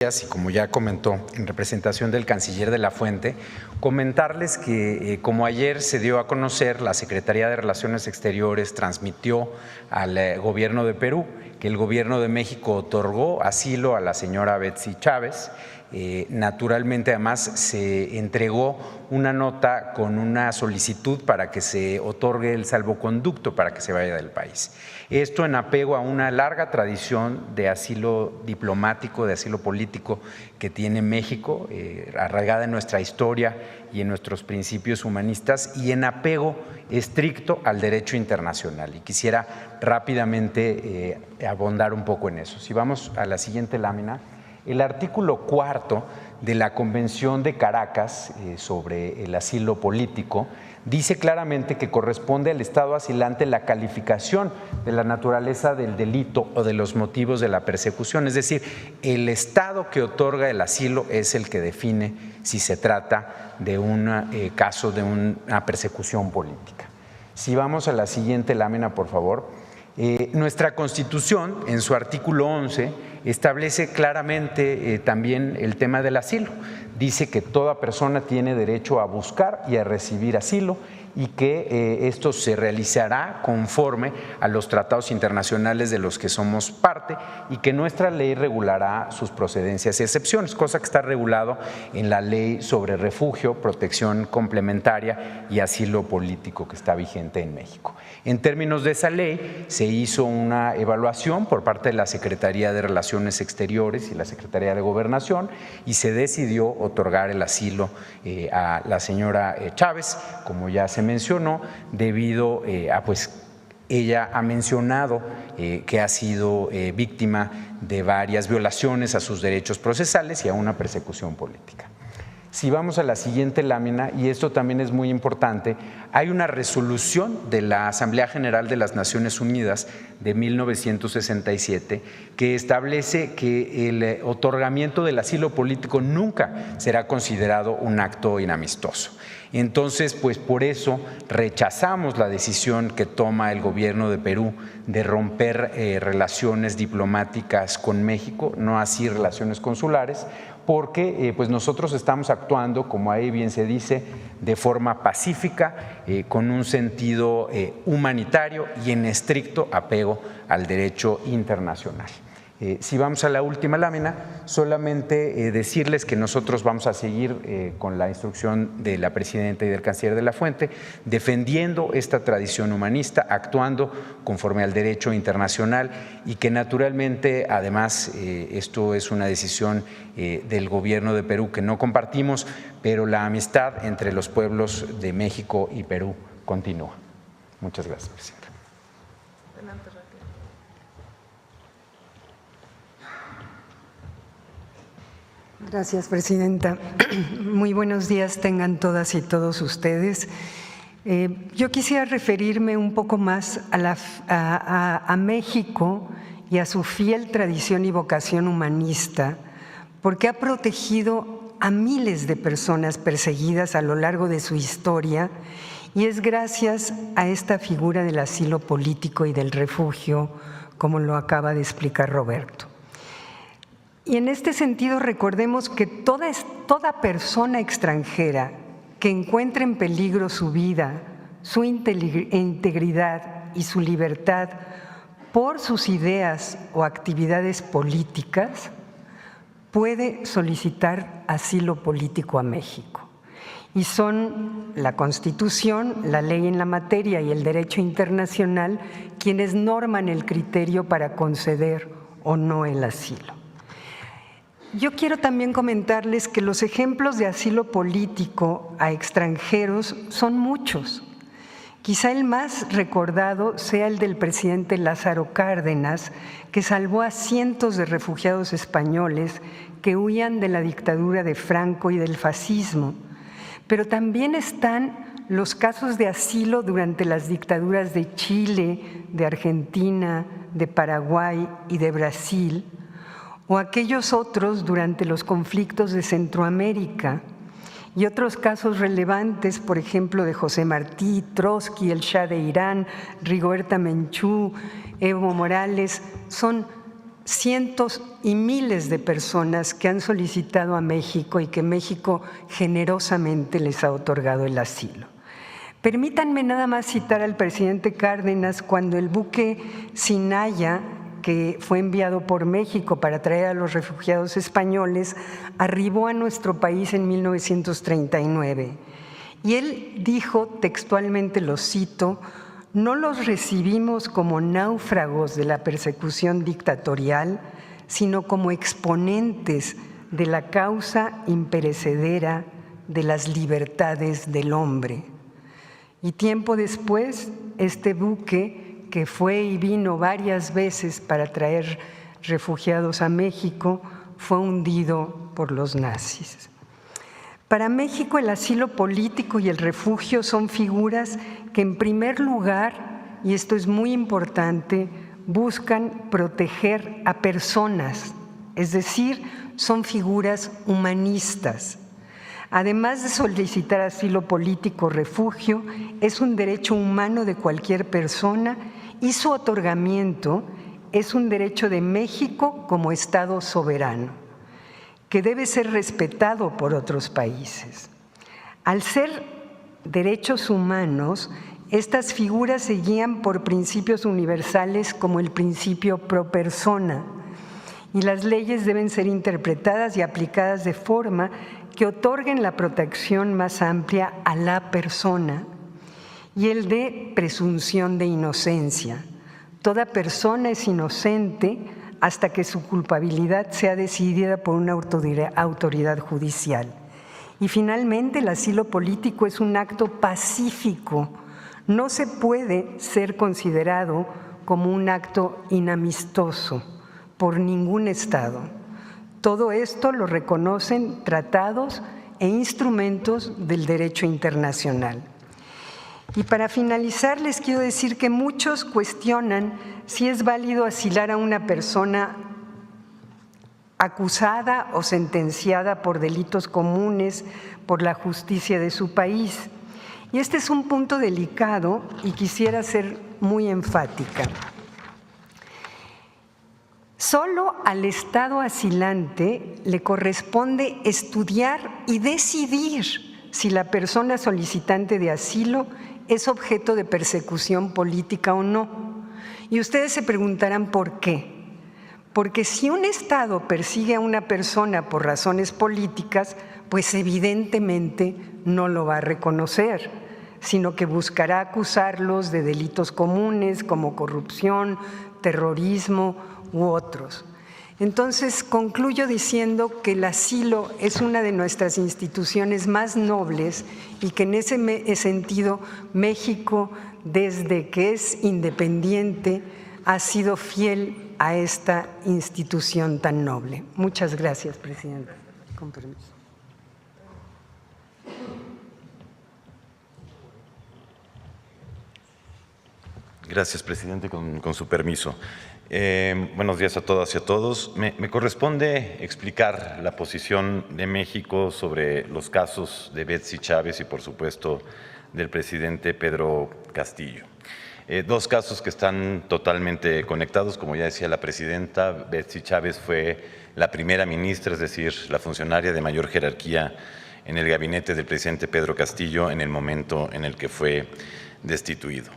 Y como ya comentó en representación del canciller de la Fuente, comentarles que como ayer se dio a conocer, la Secretaría de Relaciones Exteriores transmitió al gobierno de Perú que el gobierno de México otorgó asilo a la señora Betsy Chávez. Naturalmente, además, se entregó una nota con una solicitud para que se otorgue el salvoconducto para que se vaya del país. Esto en apego a una larga tradición de asilo diplomático, de asilo político que tiene México, arraigada en nuestra historia y en nuestros principios humanistas, y en apego estricto al derecho internacional. Y quisiera rápidamente abundar un poco en eso. Si vamos a la siguiente lámina. El artículo 4 de la Convención de Caracas sobre el asilo político dice claramente que corresponde al Estado asilante la calificación de la naturaleza del delito o de los motivos de la persecución. Es decir, el Estado que otorga el asilo es el que define si se trata de un caso de una persecución política. Si vamos a la siguiente lámina, por favor. Nuestra Constitución, en su artículo 11, establece claramente también el tema del asilo. Dice que toda persona tiene derecho a buscar y a recibir asilo y que esto se realizará conforme a los tratados internacionales de los que somos parte y que nuestra ley regulará sus procedencias y excepciones, cosa que está regulado en la Ley sobre Refugio, Protección Complementaria y Asilo Político que está vigente en México. En términos de esa ley, se hizo una evaluación por parte de la Secretaría de Relaciones Exteriores y la Secretaría de Gobernación y se decidió otorgar el asilo a la señora Chávez, como ya se mencionó, debido a ella ha mencionado que ha sido víctima de varias violaciones a sus derechos procesales y a una persecución política. Si vamos a la siguiente lámina, y esto también es muy importante, hay una resolución de la Asamblea General de las Naciones Unidas de 1967 que establece que el otorgamiento del asilo político nunca será considerado un acto inamistoso. Entonces, pues por eso rechazamos la decisión que toma el gobierno de Perú de romper relaciones diplomáticas con México, no así relaciones consulares, porque pues nosotros estamos actuando, como ahí bien se dice, de forma pacífica, con un sentido humanitario y en estricto apego al derecho internacional. Si vamos a la última lámina, solamente decirles que nosotros vamos a seguir con la instrucción de la presidenta y del canciller de la Fuente, defendiendo esta tradición humanista, actuando conforme al derecho internacional y que naturalmente, además, esto es una decisión del gobierno de Perú que no compartimos, pero la amistad entre los pueblos de México y Perú continúa. Muchas gracias, presidenta. Gracias, presidenta. Muy buenos días tengan todas y todos ustedes. Yo quisiera referirme un poco más a México y a su fiel tradición y vocación humanista, porque ha protegido a miles de personas perseguidas a lo largo de su historia y es gracias a esta figura del asilo político y del refugio, como lo acaba de explicar Roberto. Y en este sentido recordemos que toda persona extranjera que encuentre en peligro su vida, su integridad y su libertad por sus ideas o actividades políticas, puede solicitar asilo político a México. Y son la Constitución, la ley en la materia y el derecho internacional quienes norman el criterio para conceder o no el asilo. Yo quiero también comentarles que los ejemplos de asilo político a extranjeros son muchos. Quizá el más recordado sea el del presidente Lázaro Cárdenas, que salvó a cientos de refugiados españoles que huían de la dictadura de Franco y del fascismo. Pero también están los casos de asilo durante las dictaduras de Chile, de Argentina, de Paraguay y de Brasil, o aquellos otros durante los conflictos de Centroamérica, y otros casos relevantes, por ejemplo, de José Martí, Trotsky, el Shah de Irán, Rigoberta Menchú, Evo Morales, son cientos y miles de personas que han solicitado a México y que México generosamente les ha otorgado el asilo. Permítanme nada más citar al presidente Cárdenas cuando el buque Sinaya, que fue enviado por México para traer a los refugiados españoles, arribó a nuestro país en 1939. Y él dijo textualmente, lo cito: «No los recibimos como náufragos de la persecución dictatorial, sino como exponentes de la causa imperecedera de las libertades del hombre». Y tiempo después, este buque, que fue y vino varias veces para traer refugiados a México, fue hundido por los nazis. Para México, el asilo político y el refugio son figuras que, en primer lugar, y esto es muy importante, buscan proteger a personas, es decir, son figuras humanistas. Además de solicitar asilo político o refugio, es un derecho humano de cualquier persona y su otorgamiento es un derecho de México como Estado soberano, que debe ser respetado por otros países. Al ser derechos humanos, estas figuras se guían por principios universales como el principio pro persona, y las leyes deben ser interpretadas y aplicadas de forma que otorguen la protección más amplia a la persona, y el de presunción de inocencia. Toda persona es inocente hasta que su culpabilidad sea decidida por una autoridad judicial. Y finalmente, el asilo político es un acto pacífico. No se puede ser considerado como un acto inamistoso por ningún Estado. Todo esto lo reconocen tratados e instrumentos del derecho internacional. Y para finalizar, les quiero decir que muchos cuestionan si es válido asilar a una persona acusada o sentenciada por delitos comunes por la justicia de su país. Y este es un punto delicado y quisiera ser muy enfática. Solo al Estado asilante le corresponde estudiar y decidir si la persona solicitante de asilo es objeto de persecución política o no. Y ustedes se preguntarán por qué. Porque si un Estado persigue a una persona por razones políticas, pues evidentemente no lo va a reconocer, sino que buscará acusarlos de delitos comunes como corrupción, terrorismo u otros. Entonces, concluyo diciendo que el asilo es una de nuestras instituciones más nobles y que en ese sentido México, desde que es independiente, ha sido fiel a esta institución tan noble. Muchas gracias, Presidenta. Con permiso. Gracias, presidente, con su permiso. Buenos días a todas y a todos. Me corresponde explicar la posición de México sobre los casos de Betsy Chávez y, por supuesto, del presidente Pedro Castillo. Dos casos que están totalmente conectados. Como ya decía la presidenta, Betsy Chávez fue la primera ministra, es decir, la funcionaria de mayor jerarquía en el gabinete del presidente Pedro Castillo en el momento en el que fue destituido.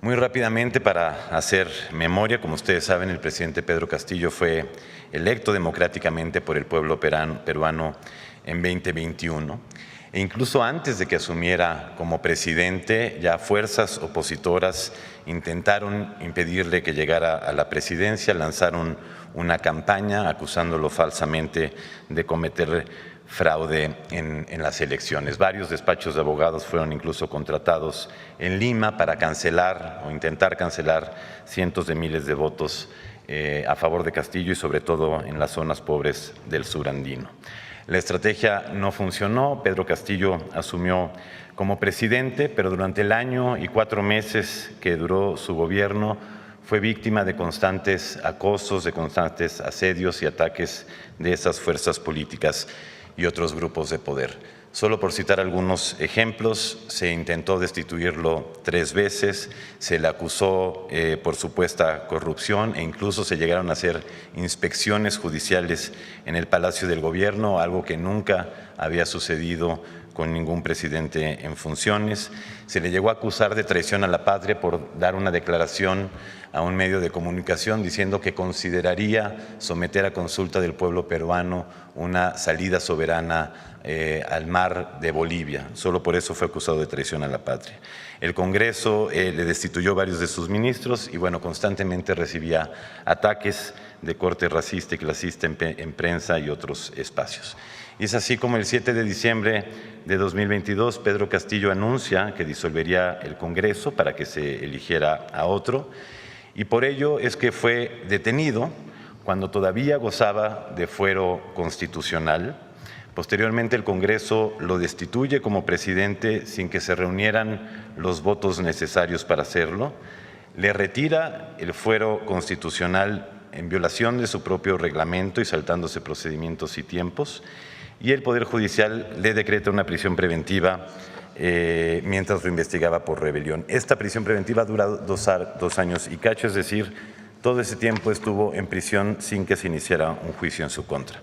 Muy rápidamente, para hacer memoria, como ustedes saben, el presidente Pedro Castillo fue electo democráticamente por el pueblo peruano en 2021. E incluso antes de que asumiera como presidente, ya fuerzas opositoras intentaron impedirle que llegara a la presidencia, lanzaron una campaña acusándolo falsamente de cometer fraude en las elecciones. Varios despachos de abogados fueron incluso contratados en Lima para cancelar o intentar cancelar cientos de miles de votos a favor de Castillo y sobre todo en las zonas pobres del sur andino. La estrategia no funcionó. Pedro Castillo asumió como presidente, pero durante el año y 4 meses que duró su gobierno fue víctima de constantes acosos, de constantes asedios y ataques de esas fuerzas políticas y otros grupos de poder. Solo por citar algunos ejemplos, se intentó destituirlo 3 veces, se le acusó por supuesta corrupción e incluso se llegaron a hacer inspecciones judiciales en el Palacio del Gobierno, algo que nunca había sucedido con ningún presidente en funciones. Se le llegó a acusar de traición a la patria por dar una declaración a un medio de comunicación diciendo que consideraría someter a consulta del pueblo peruano una salida soberana al mar de Bolivia. Solo por eso fue acusado de traición a la patria. El Congreso le destituyó varios de sus ministros y, bueno, constantemente recibía ataques de corte racista y clasista en prensa y otros espacios. Y es así como el 7 de diciembre de 2022, Pedro Castillo anuncia que disolvería el Congreso para que se eligiera a otro, y por ello es que fue detenido cuando todavía gozaba de fuero constitucional. Posteriormente, el Congreso lo destituye como presidente sin que se reunieran los votos necesarios para hacerlo, le retira el fuero constitucional en violación de su propio reglamento y saltándose procedimientos y tiempos, y el Poder Judicial le decreta una prisión preventiva mientras lo investigaba por rebelión. Esta prisión preventiva dura 2 años y cacho, es decir, todo ese tiempo estuvo en prisión sin que se iniciara un juicio en su contra.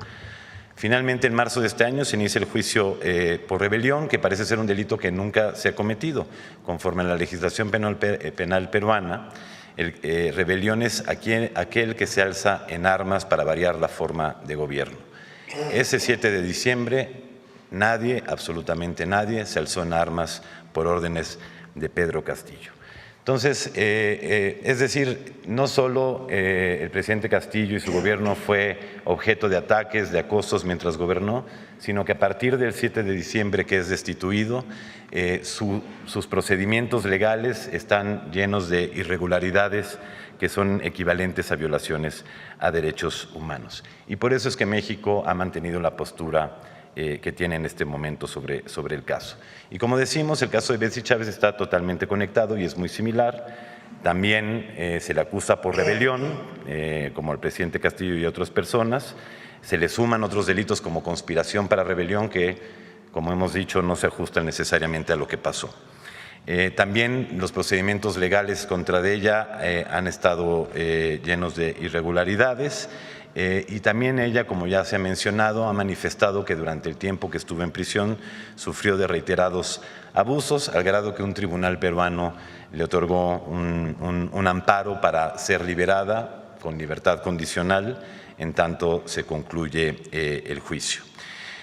Finalmente, en marzo de este año se inicia el juicio por rebelión, que parece ser un delito que nunca se ha cometido. Conforme a la legislación penal peruana, rebelión es aquel que se alza en armas para variar la forma de gobierno. Ese 7 de diciembre, nadie, absolutamente nadie, se alzó en armas por órdenes de Pedro Castillo. Entonces, es decir, no solo el presidente Castillo y su gobierno fue objeto de ataques, de acosos mientras gobernó, sino que a partir del 7 de diciembre que es destituido, sus procedimientos legales están llenos de irregularidades que son equivalentes a violaciones a derechos humanos. Y por eso es que México ha mantenido la postura que tiene en este momento sobre el caso. Y como decimos, el caso de Betsy Chávez está totalmente conectado y es muy similar. También se le acusa por rebelión, como al presidente Castillo y otras personas. Se le suman otros delitos como conspiración para rebelión que, como hemos dicho, no se ajustan necesariamente a lo que pasó. También los procedimientos legales contra ella han estado llenos de irregularidades. Y también ella, como ya se ha mencionado, ha manifestado que durante el tiempo que estuvo en prisión sufrió de reiterados abusos, al grado que un tribunal peruano le otorgó un amparo para ser liberada con libertad condicional en tanto se concluye el juicio.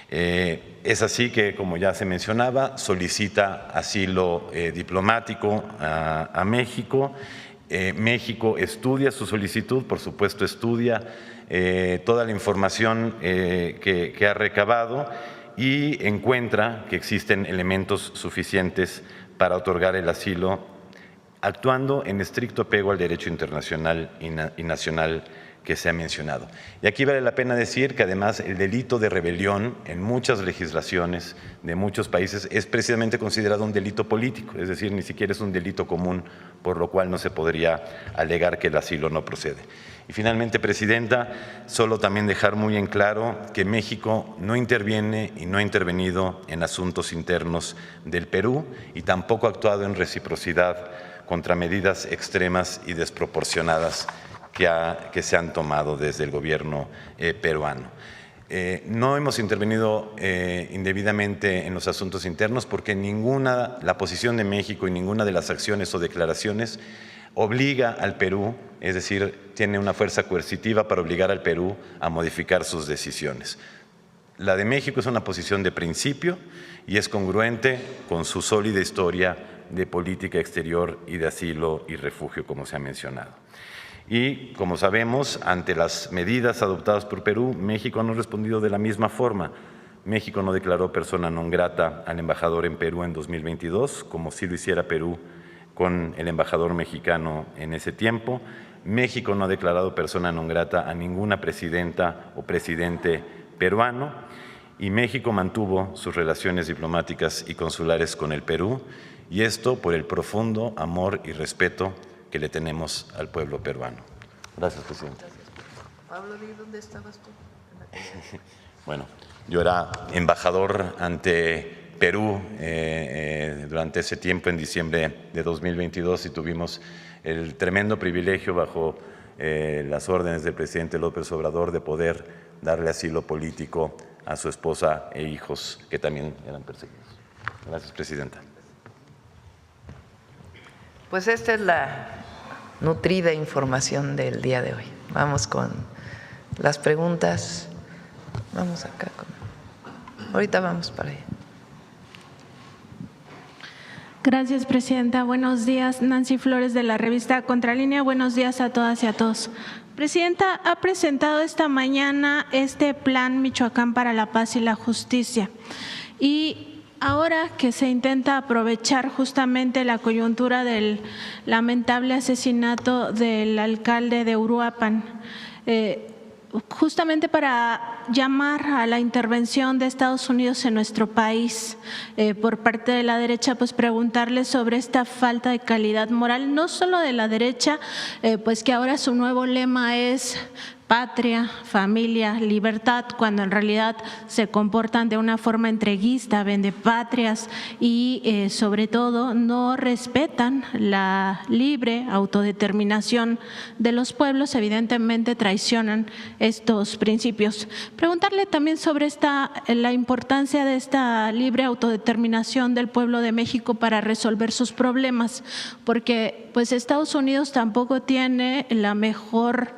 Es así que, como ya se mencionaba, solicita asilo diplomático a México. México estudia su solicitud, por supuesto estudia toda la información que ha recabado y encuentra que existen elementos suficientes para otorgar el asilo, actuando en estricto apego al derecho internacional y nacional que se ha mencionado. Y aquí vale la pena decir que además el delito de rebelión en muchas legislaciones de muchos países es precisamente considerado un delito político, es decir, ni siquiera es un delito común, por lo cual no se podría alegar que el asilo no procede. Y finalmente, Presidenta, solo también dejar muy en claro que México no interviene y no ha intervenido en asuntos internos del Perú y tampoco ha actuado en reciprocidad contra medidas extremas y desproporcionadas que se han tomado desde el gobierno peruano. No hemos intervenido indebidamente en los asuntos internos porque la posición de México y ninguna de las acciones o declaraciones obliga al Perú, es decir, tiene una fuerza coercitiva para obligar al Perú a modificar sus decisiones. La de México es una posición de principio y es congruente con su sólida historia de política exterior y de asilo y refugio, como se ha mencionado. Y, como sabemos, ante las medidas adoptadas por Perú, México no ha respondido de la misma forma. México no declaró persona non grata al embajador en Perú en 2022, como sí lo hiciera Perú con el embajador mexicano en ese tiempo. México no ha declarado persona non grata a ninguna presidenta o presidente peruano y México mantuvo sus relaciones diplomáticas y consulares con el Perú, y esto por el profundo amor y respeto que le tenemos al pueblo peruano. Gracias, presidente. Pablo, ¿de dónde estabas tú? Bueno, Yo era embajador ante Perú durante ese tiempo, en diciembre de 2022, y tuvimos el tremendo privilegio bajo las órdenes del presidente López Obrador de poder darle asilo político a su esposa e hijos que también eran perseguidos. Gracias, presidenta. Pues esta es la nutrida información del día de hoy. Vamos con las preguntas. Vamos acá. Ahorita vamos para allá. Gracias, presidenta. Buenos días. Nancy Flores, de la revista Contralínea. Buenos días a todas y a todos. Presidenta, ha presentado esta mañana este Plan Michoacán para la Paz y la Justicia. Y ahora que se intenta aprovechar justamente la coyuntura del lamentable asesinato del alcalde de Uruapan, justamente para llamar a la intervención de Estados Unidos en nuestro país por parte de la derecha, pues preguntarle sobre esta falta de calidad moral, no solo de la derecha, pues que ahora su nuevo lema es patria, familia, libertad, cuando en realidad se comportan de una forma entreguista, vendepatrias y sobre todo no respetan la libre autodeterminación de los pueblos, evidentemente traicionan estos principios. Preguntarle también sobre la importancia de esta libre autodeterminación del pueblo de México para resolver sus problemas, porque pues Estados Unidos tampoco tiene la mejor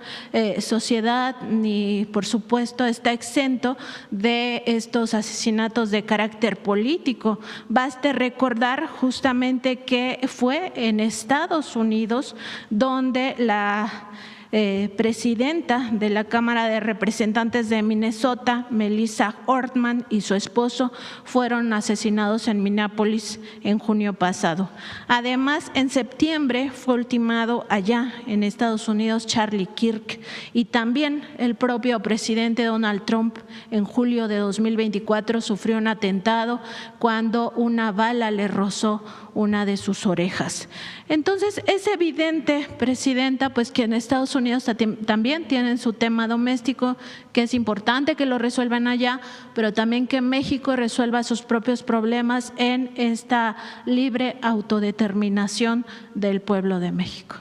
sociedad, ni por supuesto está exento de estos asesinatos de carácter político. Baste recordar justamente que fue en Estados Unidos donde la presidenta de la Cámara de Representantes de Minnesota, Melissa Hortman, y su esposo fueron asesinados en Minneapolis en junio pasado. Además, en septiembre fue ultimado allá en Estados Unidos Charlie Kirk, y también el propio presidente Donald Trump en julio de 2024 sufrió un atentado cuando una bala le rozó una de sus orejas. Entonces, es evidente, presidenta, pues que en Estados Unidos también tienen su tema doméstico, que es importante que lo resuelvan allá, pero también que México resuelva sus propios problemas en esta libre autodeterminación del pueblo de México.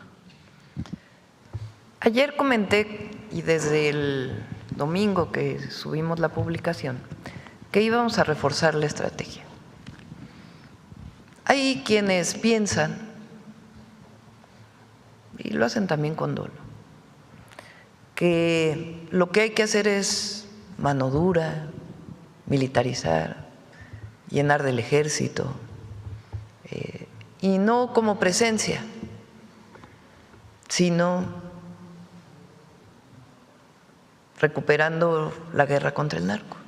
Ayer comenté, y desde el domingo que subimos la publicación, que íbamos a reforzar la estrategia. Hay quienes piensan, y lo hacen también con dolo, que lo que hay que hacer es mano dura, militarizar, llenar del ejército, y no como presencia, sino recuperando la guerra contra el narco.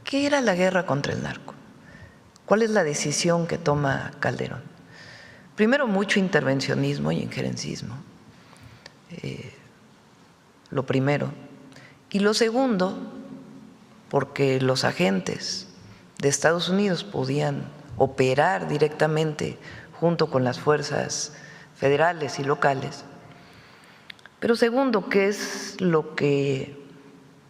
¿Qué era la guerra contra el narco? ¿Cuál es la decisión que toma Calderón? Primero, mucho intervencionismo y injerencismo, lo primero. Y lo segundo, porque los agentes de Estados Unidos podían operar directamente junto con las fuerzas federales y locales. Pero segundo, que es lo que,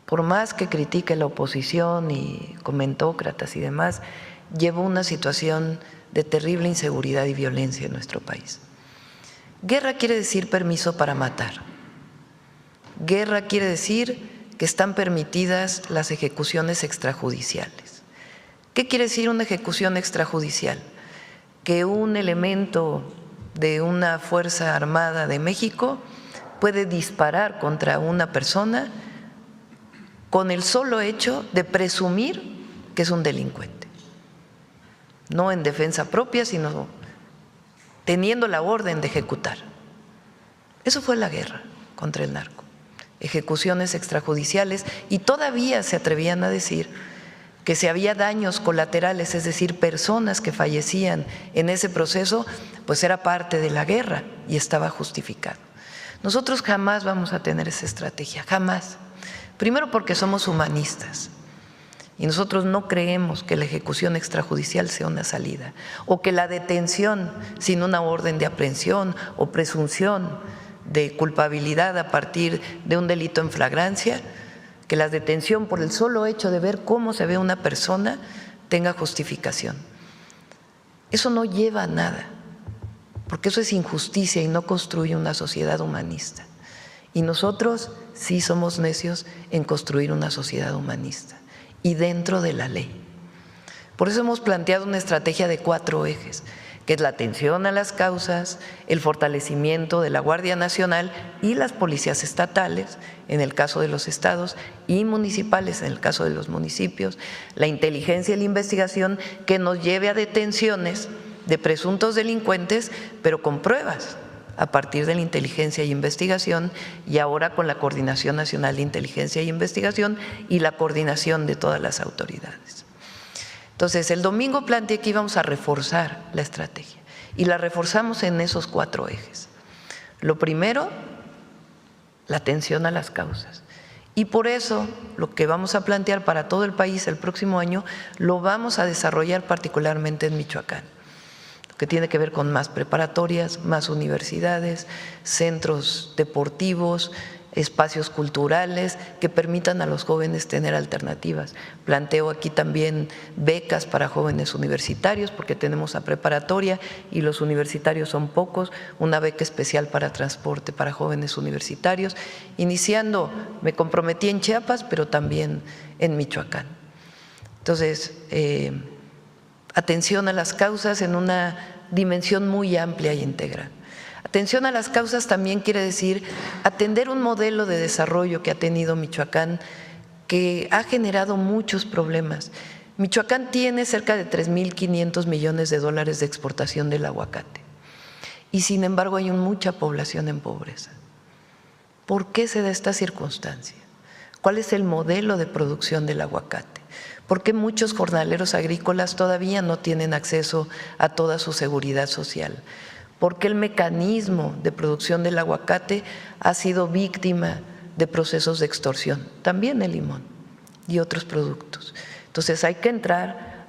por más que critique la oposición y comentócratas y demás, llevó una situación de terrible inseguridad y violencia en nuestro país. Guerra quiere decir permiso para matar. Guerra quiere decir que están permitidas las ejecuciones extrajudiciales. ¿Qué quiere decir una ejecución extrajudicial? Que un elemento de una fuerza armada de México puede disparar contra una persona con el solo hecho de presumir que es un delincuente. No en defensa propia, sino teniendo la orden de ejecutar. Eso fue la guerra contra el narco, ejecuciones extrajudiciales, y todavía se atrevían a decir que si había daños colaterales, es decir, personas que fallecían en ese proceso, pues era parte de la guerra y estaba justificado. Nosotros jamás vamos a tener esa estrategia, jamás. Primero porque somos humanistas. Y nosotros no creemos que la ejecución extrajudicial sea una salida, o que la detención sin una orden de aprehensión o presunción de culpabilidad a partir de un delito en flagrancia, que la detención por el solo hecho de ver cómo se ve una persona tenga justificación. Eso no lleva a nada, porque eso es injusticia y no construye una sociedad humanista. Y nosotros sí somos necios en construir una sociedad humanista y dentro de la ley. Por eso hemos planteado una estrategia de 4 ejes, que es la atención a las causas, el fortalecimiento de la Guardia Nacional y las policías estatales, en el caso de los estados, y municipales, en el caso de los municipios, la inteligencia y la investigación que nos lleve a detenciones de presuntos delincuentes, pero con pruebas, a partir de la inteligencia y investigación, y ahora con la Coordinación Nacional de Inteligencia y Investigación y la coordinación de todas las autoridades. Entonces, el domingo planteé que íbamos a reforzar la estrategia y la reforzamos en esos 4 ejes. Lo primero, la atención a las causas. Y por eso lo que vamos a plantear para todo el país el próximo año lo vamos a desarrollar particularmente en Michoacán, que tiene que ver con más preparatorias, más universidades, centros deportivos, espacios culturales que permitan a los jóvenes tener alternativas. Planteo aquí también becas para jóvenes universitarios, porque tenemos a preparatoria y los universitarios son pocos, una beca especial para transporte para jóvenes universitarios, iniciando, me comprometí en Chiapas, pero también en Michoacán. Entonces, atención a las causas en una dimensión muy amplia e integral. Atención a las causas también quiere decir atender un modelo de desarrollo que ha tenido Michoacán, que ha generado muchos problemas. Michoacán tiene cerca de 3.500 millones de dólares de exportación del aguacate y sin embargo hay mucha población en pobreza. ¿Por qué se da esta circunstancia? ¿Cuál es el modelo de producción del aguacate? ¿Por qué muchos jornaleros agrícolas todavía no tienen acceso a toda su seguridad social? ¿Por qué el mecanismo de producción del aguacate ha sido víctima de procesos de extorsión? También el limón y otros productos. Entonces hay que entrar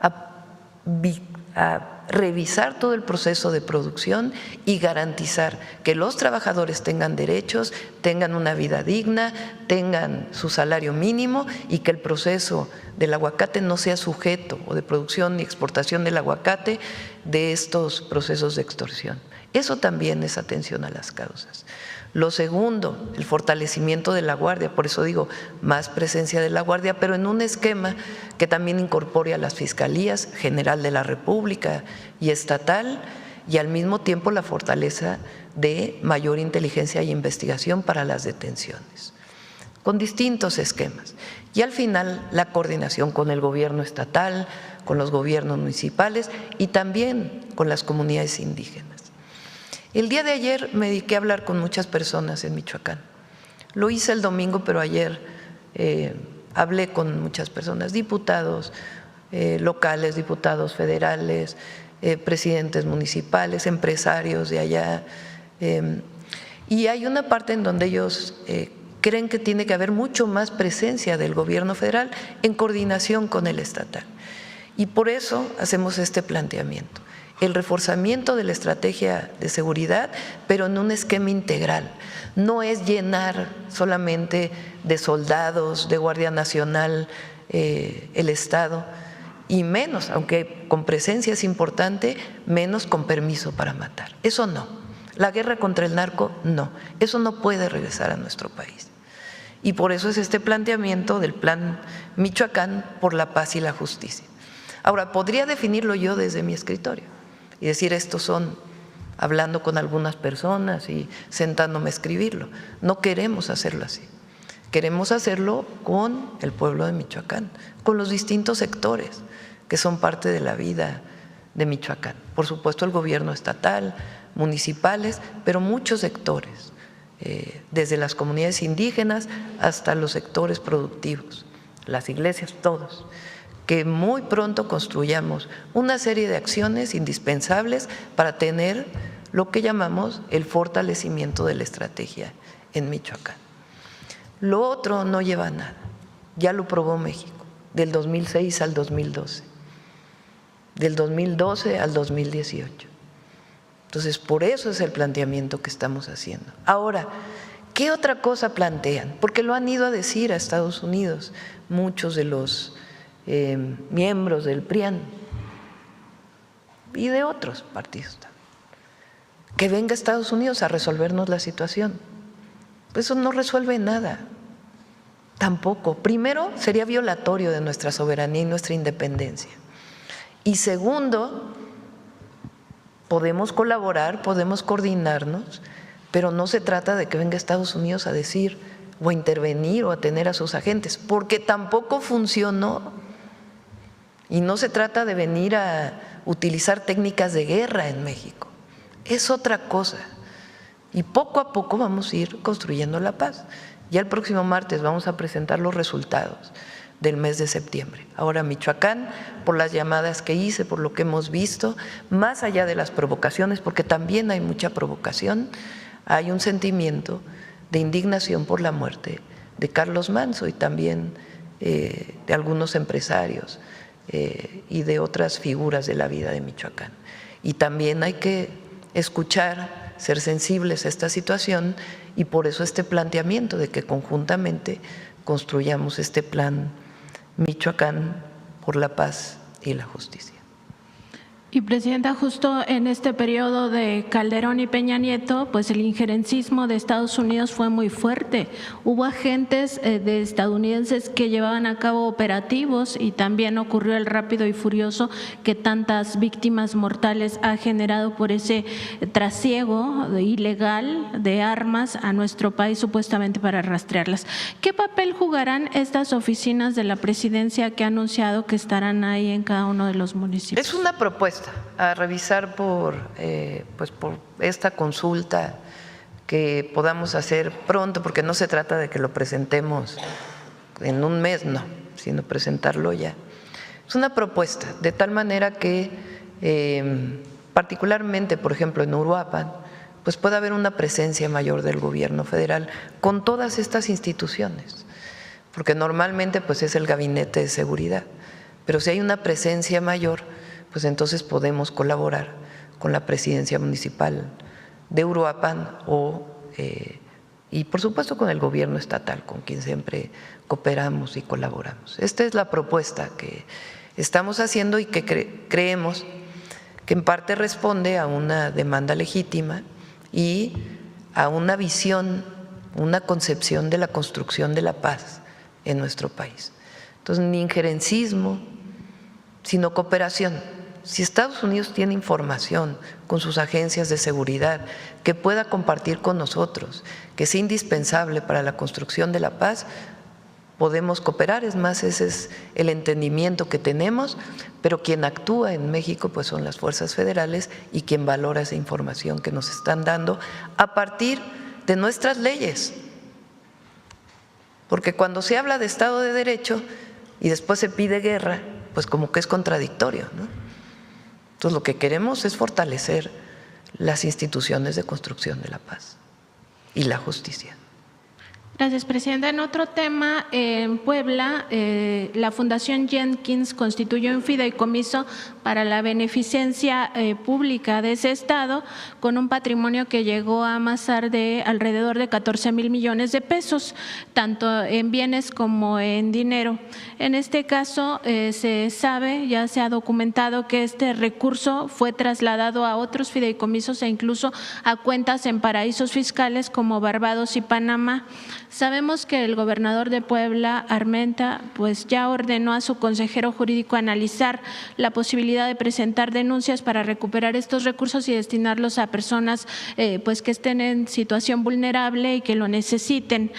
a revisar todo el proceso de producción y garantizar que los trabajadores tengan derechos, tengan una vida digna, tengan su salario mínimo y que el proceso del aguacate no sea sujeto, o de producción y exportación del aguacate, de estos procesos de extorsión. Eso también es atención a las causas. Lo segundo, el fortalecimiento de la Guardia, por eso digo más presencia de la Guardia, pero en un esquema que también incorpore a las Fiscalías General de la República y estatal, y al mismo tiempo la fortaleza de mayor inteligencia y investigación para las detenciones, con distintos esquemas. Y al final la coordinación con el gobierno estatal, con los gobiernos municipales y también con las comunidades indígenas. El día de ayer me dediqué a hablar con muchas personas en Michoacán. Lo hice el domingo, pero ayer hablé con muchas personas, diputados locales, diputados federales, presidentes municipales, empresarios de allá. Y hay una parte en donde ellos creen que tiene que haber mucho más presencia del gobierno federal en coordinación con el estatal. Y por eso hacemos este planteamiento. El reforzamiento de la estrategia de seguridad, pero en un esquema integral. No es llenar solamente de soldados, de Guardia Nacional, el Estado, y menos, aunque con presencia es importante, menos con permiso para matar. Eso no. La guerra contra el narco, no. Eso no puede regresar a nuestro país. Y por eso es este planteamiento del Plan Michoacán por la paz y la justicia. Ahora, podría definirlo yo desde mi escritorio y decir, estos son, hablando con algunas personas y sentándome a escribirlo. No queremos hacerlo así. Queremos hacerlo con el pueblo de Michoacán, con los distintos sectores que son parte de la vida de Michoacán. Por supuesto, el gobierno estatal, municipales, pero muchos sectores, desde las comunidades indígenas hasta los sectores productivos, las iglesias, todos. Que muy pronto construyamos una serie de acciones indispensables para tener lo que llamamos el fortalecimiento de la estrategia en Michoacán. Lo otro no lleva a nada, ya lo probó México, del 2006 al 2012, del 2012 al 2018. Entonces, por eso es el planteamiento que estamos haciendo. Ahora, ¿Qué otra cosa plantean? Porque lo han ido a decir a Estados Unidos muchos de los miembros del PRIAN y de otros partidos también. Que venga a Estados Unidos a resolvernos la situación. Eso no resuelve nada, tampoco. Primero, sería violatorio de nuestra soberanía y nuestra independencia. Y segundo, podemos colaborar, podemos coordinarnos, pero no se trata de que venga a Estados Unidos a decir o a intervenir o a tener a sus agentes, porque tampoco funcionó. Y no se trata de venir a utilizar técnicas de guerra en México, es otra cosa. Y poco a poco vamos a ir construyendo la paz. Ya el próximo martes vamos a presentar los resultados del mes de septiembre. Ahora Michoacán, por las llamadas que hice, por lo que hemos visto, más allá de las provocaciones, porque también hay mucha provocación, hay un sentimiento de indignación por la muerte de Carlos Manzo y también de algunos empresarios y de otras figuras de la vida de Michoacán. Y también hay que escuchar, ser sensibles a esta situación y por eso este planteamiento de que conjuntamente construyamos este plan Michoacán por la paz y la justicia. Y Presidenta, justo en este periodo de Calderón y Peña Nieto, pues el injerencismo de Estados Unidos fue muy fuerte. Hubo agentes de estadounidenses que llevaban a cabo operativos y también ocurrió el rápido y furioso que tantas víctimas mortales ha generado por ese trasiego ilegal de armas a nuestro país supuestamente para rastrearlas. ¿Qué papel jugarán estas oficinas de la Presidencia que ha anunciado que estarán ahí en cada uno de los municipios? Es una propuesta a revisar por esta consulta que podamos hacer pronto, porque no se trata de que lo presentemos en un mes, no, sino presentarlo ya. Es una propuesta, de tal manera que particularmente, por ejemplo, en Uruapan, pues pueda haber una presencia mayor del gobierno federal con todas estas instituciones, porque normalmente pues es el gabinete de seguridad, pero si hay una presencia mayor, pues entonces podemos colaborar con la presidencia municipal de Uruapan y por supuesto con el gobierno estatal, con quien siempre cooperamos y colaboramos. Esta es la propuesta que estamos haciendo y que creemos que en parte responde a una demanda legítima y a una visión, una concepción de la construcción de la paz en nuestro país. Entonces, ni injerencismo, sino cooperación. Si Estados Unidos tiene información con sus agencias de seguridad que pueda compartir con nosotros, que sea indispensable para la construcción de la paz, podemos cooperar. Es más, ese es el entendimiento que tenemos, pero quien actúa en México pues son las fuerzas federales y quien valora esa información que nos están dando a partir de nuestras leyes. Porque cuando se habla de Estado de Derecho y después se pide guerra, pues como que es contradictorio, ¿no? Entonces, lo que queremos es fortalecer las instituciones de construcción de la paz y la justicia. Gracias, Presidenta. En otro tema, en Puebla, la Fundación Jenkins constituyó un fideicomiso para la beneficencia pública de ese estado con un patrimonio que llegó a amasar de alrededor de 14,000 millones de pesos, tanto en bienes como en dinero. En este caso, se sabe, ya se ha documentado que este recurso fue trasladado a otros fideicomisos e incluso a cuentas en paraísos fiscales como Barbados y Panamá. Sabemos que el gobernador de Puebla, Armenta, pues ya ordenó a su consejero jurídico analizar la posibilidad de presentar denuncias para recuperar estos recursos y destinarlos a personas pues que estén en situación vulnerable y que lo necesiten.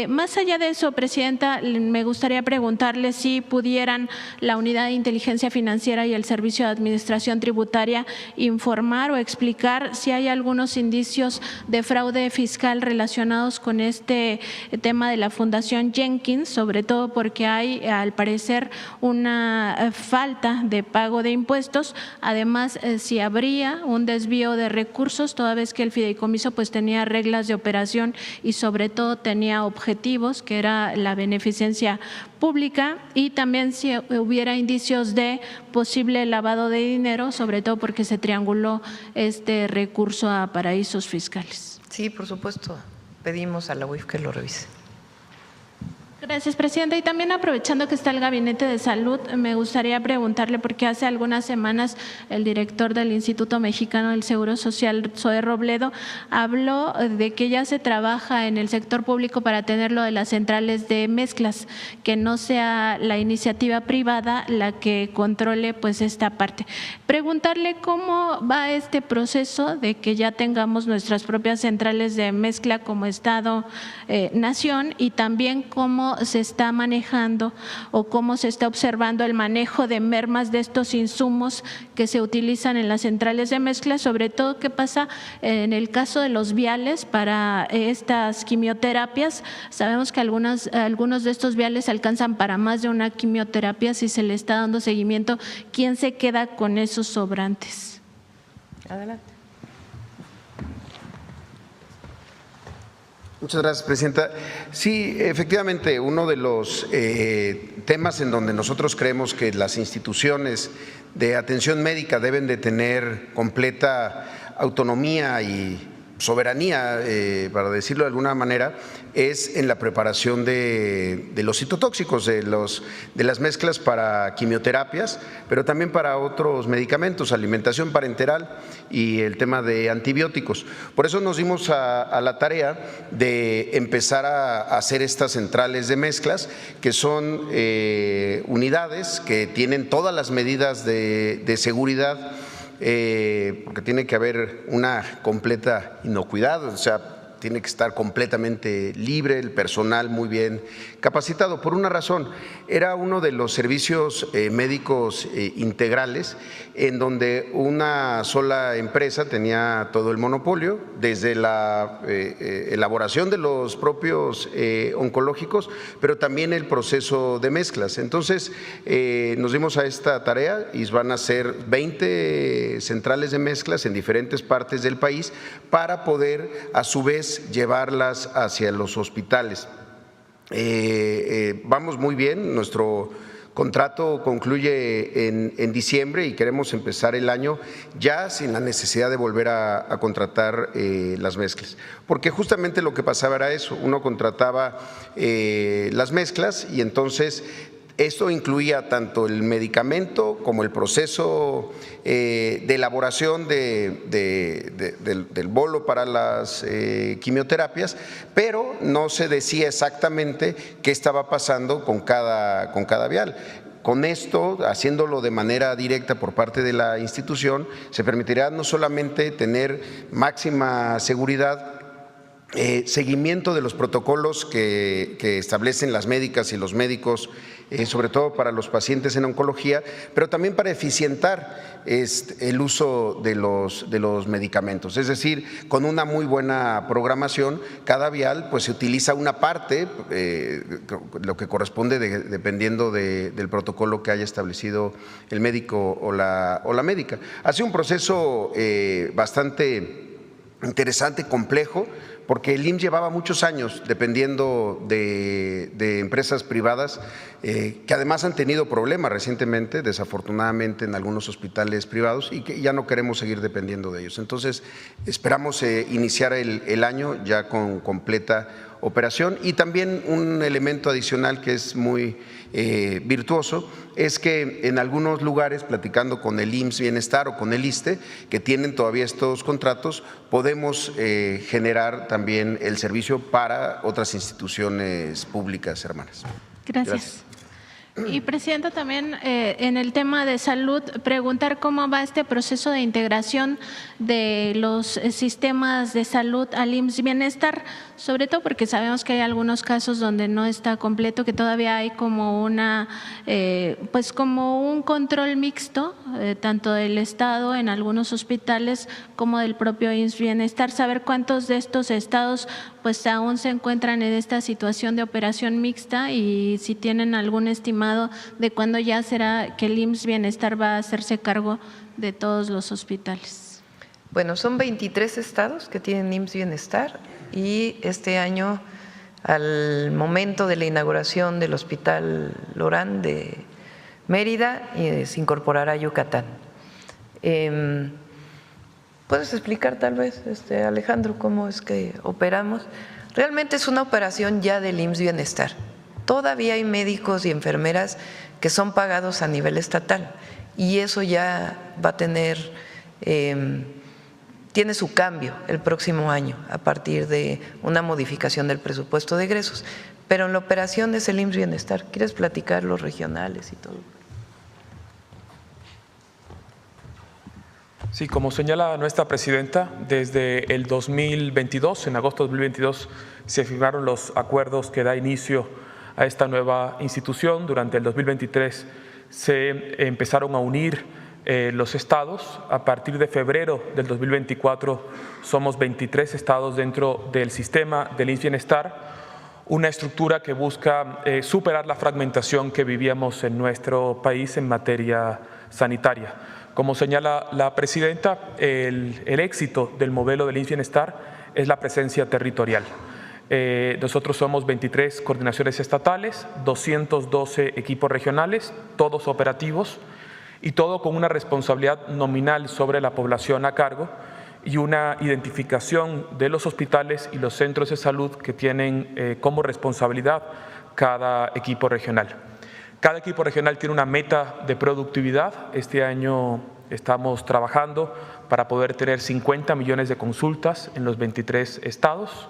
Más allá de eso, Presidenta, me gustaría preguntarle si pudieran la Unidad de Inteligencia Financiera y el Servicio de Administración Tributaria informar o explicar si hay algunos indicios de fraude fiscal relacionados con este tema de la Fundación Jenkins, sobre todo porque hay al parecer una falta de pago de impuestos. Además, si habría un desvío de recursos, toda vez que el fideicomiso pues tenía reglas de operación y sobre todo tenía objetivos, que era la beneficencia pública, y también si hubiera indicios de posible lavado de dinero, sobre todo porque se trianguló este recurso a paraísos fiscales. Sí, por supuesto. pedimos a la UIF que lo revise. Gracias, Presidenta. Y también aprovechando que está el Gabinete de Salud, me gustaría preguntarle, porque hace algunas semanas el director del Instituto Mexicano del Seguro Social, Zoe Robledo, habló de que ya se trabaja en el sector público para tener lo de las centrales de mezclas, que no sea la iniciativa privada la que controle pues esta parte. Preguntarle cómo va este proceso de que ya tengamos nuestras propias centrales de mezcla como Estado, nación, y también cómo se está manejando o cómo se está observando el manejo de mermas de estos insumos que se utilizan en las centrales de mezcla, sobre todo qué pasa en el caso de los viales para estas quimioterapias. Sabemos que algunos de estos viales alcanzan para más de una quimioterapia. Si se le está dando seguimiento, ¿quién se queda con esos sobrantes? Adelante. Muchas gracias, Presidenta. Sí, efectivamente, uno de los temas en donde nosotros creemos que las instituciones de atención médica deben de tener completa autonomía y soberanía, para decirlo de alguna manera, es en la preparación de los citotóxicos, de las mezclas para quimioterapias, pero también para otros medicamentos, alimentación parenteral y el tema de antibióticos. Por eso nos dimos a la tarea de empezar a hacer estas centrales de mezclas, que son unidades que tienen todas las medidas de seguridad, porque tiene que haber una completa inocuidad, o sea, tiene que estar completamente libre, el personal muy bien capacitado. Por una razón, era uno de los servicios médicos integrales en donde una sola empresa tenía todo el monopolio, desde la elaboración de los propios oncológicos, pero también el proceso de mezclas. Entonces, nos dimos a esta tarea y van a ser 20 centrales de mezclas en diferentes partes del país para poder, a su vez, llevarlas hacia los hospitales. Vamos muy bien, nuestro contrato concluye en diciembre y queremos empezar el año ya sin la necesidad de volver a contratar las mezclas, porque justamente lo que pasaba era eso, uno contrataba las mezclas y entonces esto incluía tanto el medicamento como el proceso de elaboración del bolo para las quimioterapias, pero no se decía exactamente qué estaba pasando con cada vial. Con esto, haciéndolo de manera directa por parte de la institución, se permitirá no solamente tener máxima seguridad, seguimiento de los protocolos que establecen las médicas y los médicos, sobre todo para los pacientes en oncología, pero también para eficientar el uso de los medicamentos. Es decir, con una muy buena programación, cada vial pues se utiliza una parte, lo que corresponde dependiendo del protocolo que haya establecido el médico o la médica. Ha sido un proceso bastante interesante, complejo, porque el IMSS llevaba muchos años dependiendo de empresas privadas que además han tenido problemas recientemente, desafortunadamente, en algunos hospitales privados y que ya no queremos seguir dependiendo de ellos. Entonces, esperamos iniciar el año ya con completa operación. Y también un elemento adicional que es muy virtuoso es que en algunos lugares, platicando con el IMSS Bienestar o con el ISSSTE, que tienen todavía estos contratos, podemos generar también el servicio para otras instituciones públicas hermanas. Gracias. Y, Presidenta, también en el tema de salud, preguntar cómo va este proceso de integración de los sistemas de salud al IMSS Bienestar, sobre todo porque sabemos que hay algunos casos donde no está completo, que todavía hay como pues como un control mixto, tanto del Estado en algunos hospitales como del propio IMSS Bienestar, saber cuántos de estos estados pues aún se encuentran en esta situación de operación mixta y si tienen algún estimado de cuándo ya será que el IMSS Bienestar va a hacerse cargo de todos los hospitales. Bueno, son 23 estados que tienen IMSS Bienestar y este año, al momento de la inauguración del Hospital Lorán de Mérida, se incorporará Yucatán. ¿Puedes explicar tal vez, Alejandro, cómo es que operamos? Realmente es una operación ya del IMSS Bienestar. Todavía hay médicos y enfermeras que son pagados a nivel estatal y eso ya va a tener, tiene su cambio el próximo año a partir de una modificación del presupuesto de egresos. Pero en la operación es el IMSS Bienestar. ¿Quieres platicar los regionales y todo? Sí, como señala nuestra presidenta, desde el 2022, en agosto de 2022, se firmaron los acuerdos que da inicio a esta nueva institución. Durante el 2023 se empezaron a unir los estados. A partir de febrero del 2024 somos 23 estados dentro del sistema del IMSS Bienestar, una estructura que busca superar la fragmentación que vivíamos en nuestro país en materia sanitaria. Como señala la presidenta, el éxito del modelo del IMSS Bienestar es la presencia territorial. Nosotros somos 23 coordinaciones estatales, 212 equipos regionales, todos operativos y todo con una responsabilidad nominal sobre la población a cargo y una identificación de los hospitales y los centros de salud que tienen como responsabilidad cada equipo regional. Cada equipo regional tiene una meta de productividad. Este año estamos trabajando para poder tener 50 millones de consultas en los 23 estados,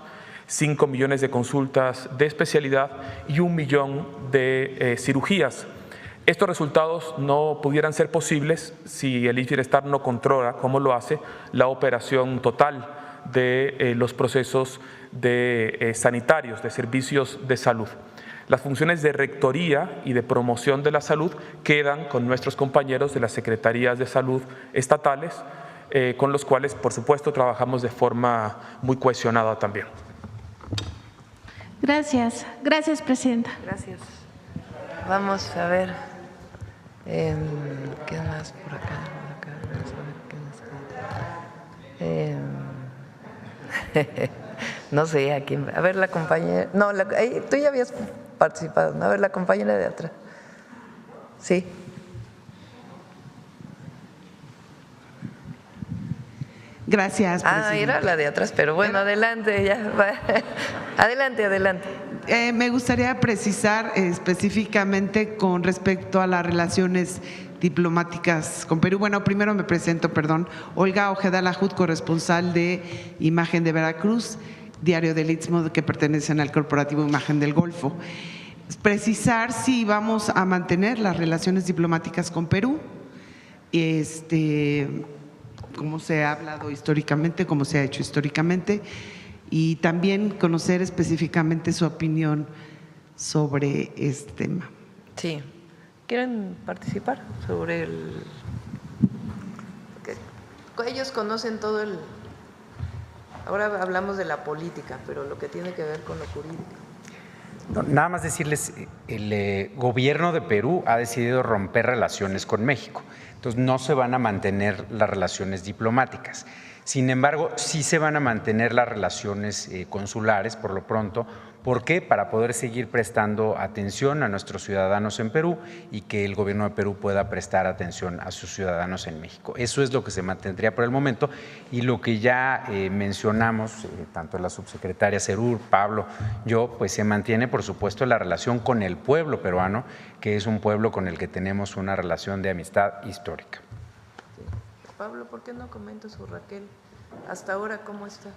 5 millones de consultas de especialidad y 1 millón de cirugías. Estos resultados no pudieran ser posibles si el IMSS Bienestar no controla, como lo hace, la operación total de los procesos sanitarios, de servicios de salud. Las funciones de rectoría y de promoción de la salud quedan con nuestros compañeros de las secretarías de salud estatales, con los cuales, por supuesto, trabajamos de forma muy cohesionada también. Gracias. Gracias, presidenta. Gracias. Vamos a ver. ¿Qué más por acá? Vamos a ver qué más. No sé a quién. A ver, la compañera. No, tú ya habías participado, ¿no? A ver, la compañera de atrás. Sí. Gracias, presidenta. Era la de atrás, pero bueno, adelante, ya. Adelante. Me gustaría precisar específicamente con respecto a las relaciones diplomáticas con Perú. Bueno, primero me presento, Olga Ojeda Lajud, corresponsal de Imagen de Veracruz, Diario del Istmo, que pertenecen al Corporativo Imagen del Golfo. Precisar si vamos a mantener las relaciones diplomáticas con Perú, como se ha hablado históricamente, como se ha hecho históricamente, y también conocer específicamente su opinión sobre este tema. Sí. ¿Quieren participar sobre el...? Ellos conocen todo el... Ahora hablamos de la política, pero lo que tiene que ver con lo jurídico. No, nada más decirles, el gobierno de Perú ha decidido romper relaciones con México, entonces no se van a mantener las relaciones diplomáticas. Sin embargo, sí se van a mantener las relaciones consulares por lo pronto. ¿Por qué? Para poder seguir prestando atención a nuestros ciudadanos en Perú y que el gobierno de Perú pueda prestar atención a sus ciudadanos en México. Eso es lo que se mantendría por el momento y lo que ya mencionamos, tanto la subsecretaria Serur, Pablo, yo, pues se mantiene por supuesto la relación con el pueblo peruano, que es un pueblo con el que tenemos una relación de amistad histórica. Sí. Pablo, ¿por qué no comenta su Raquel? Hasta ahora, ¿cómo está?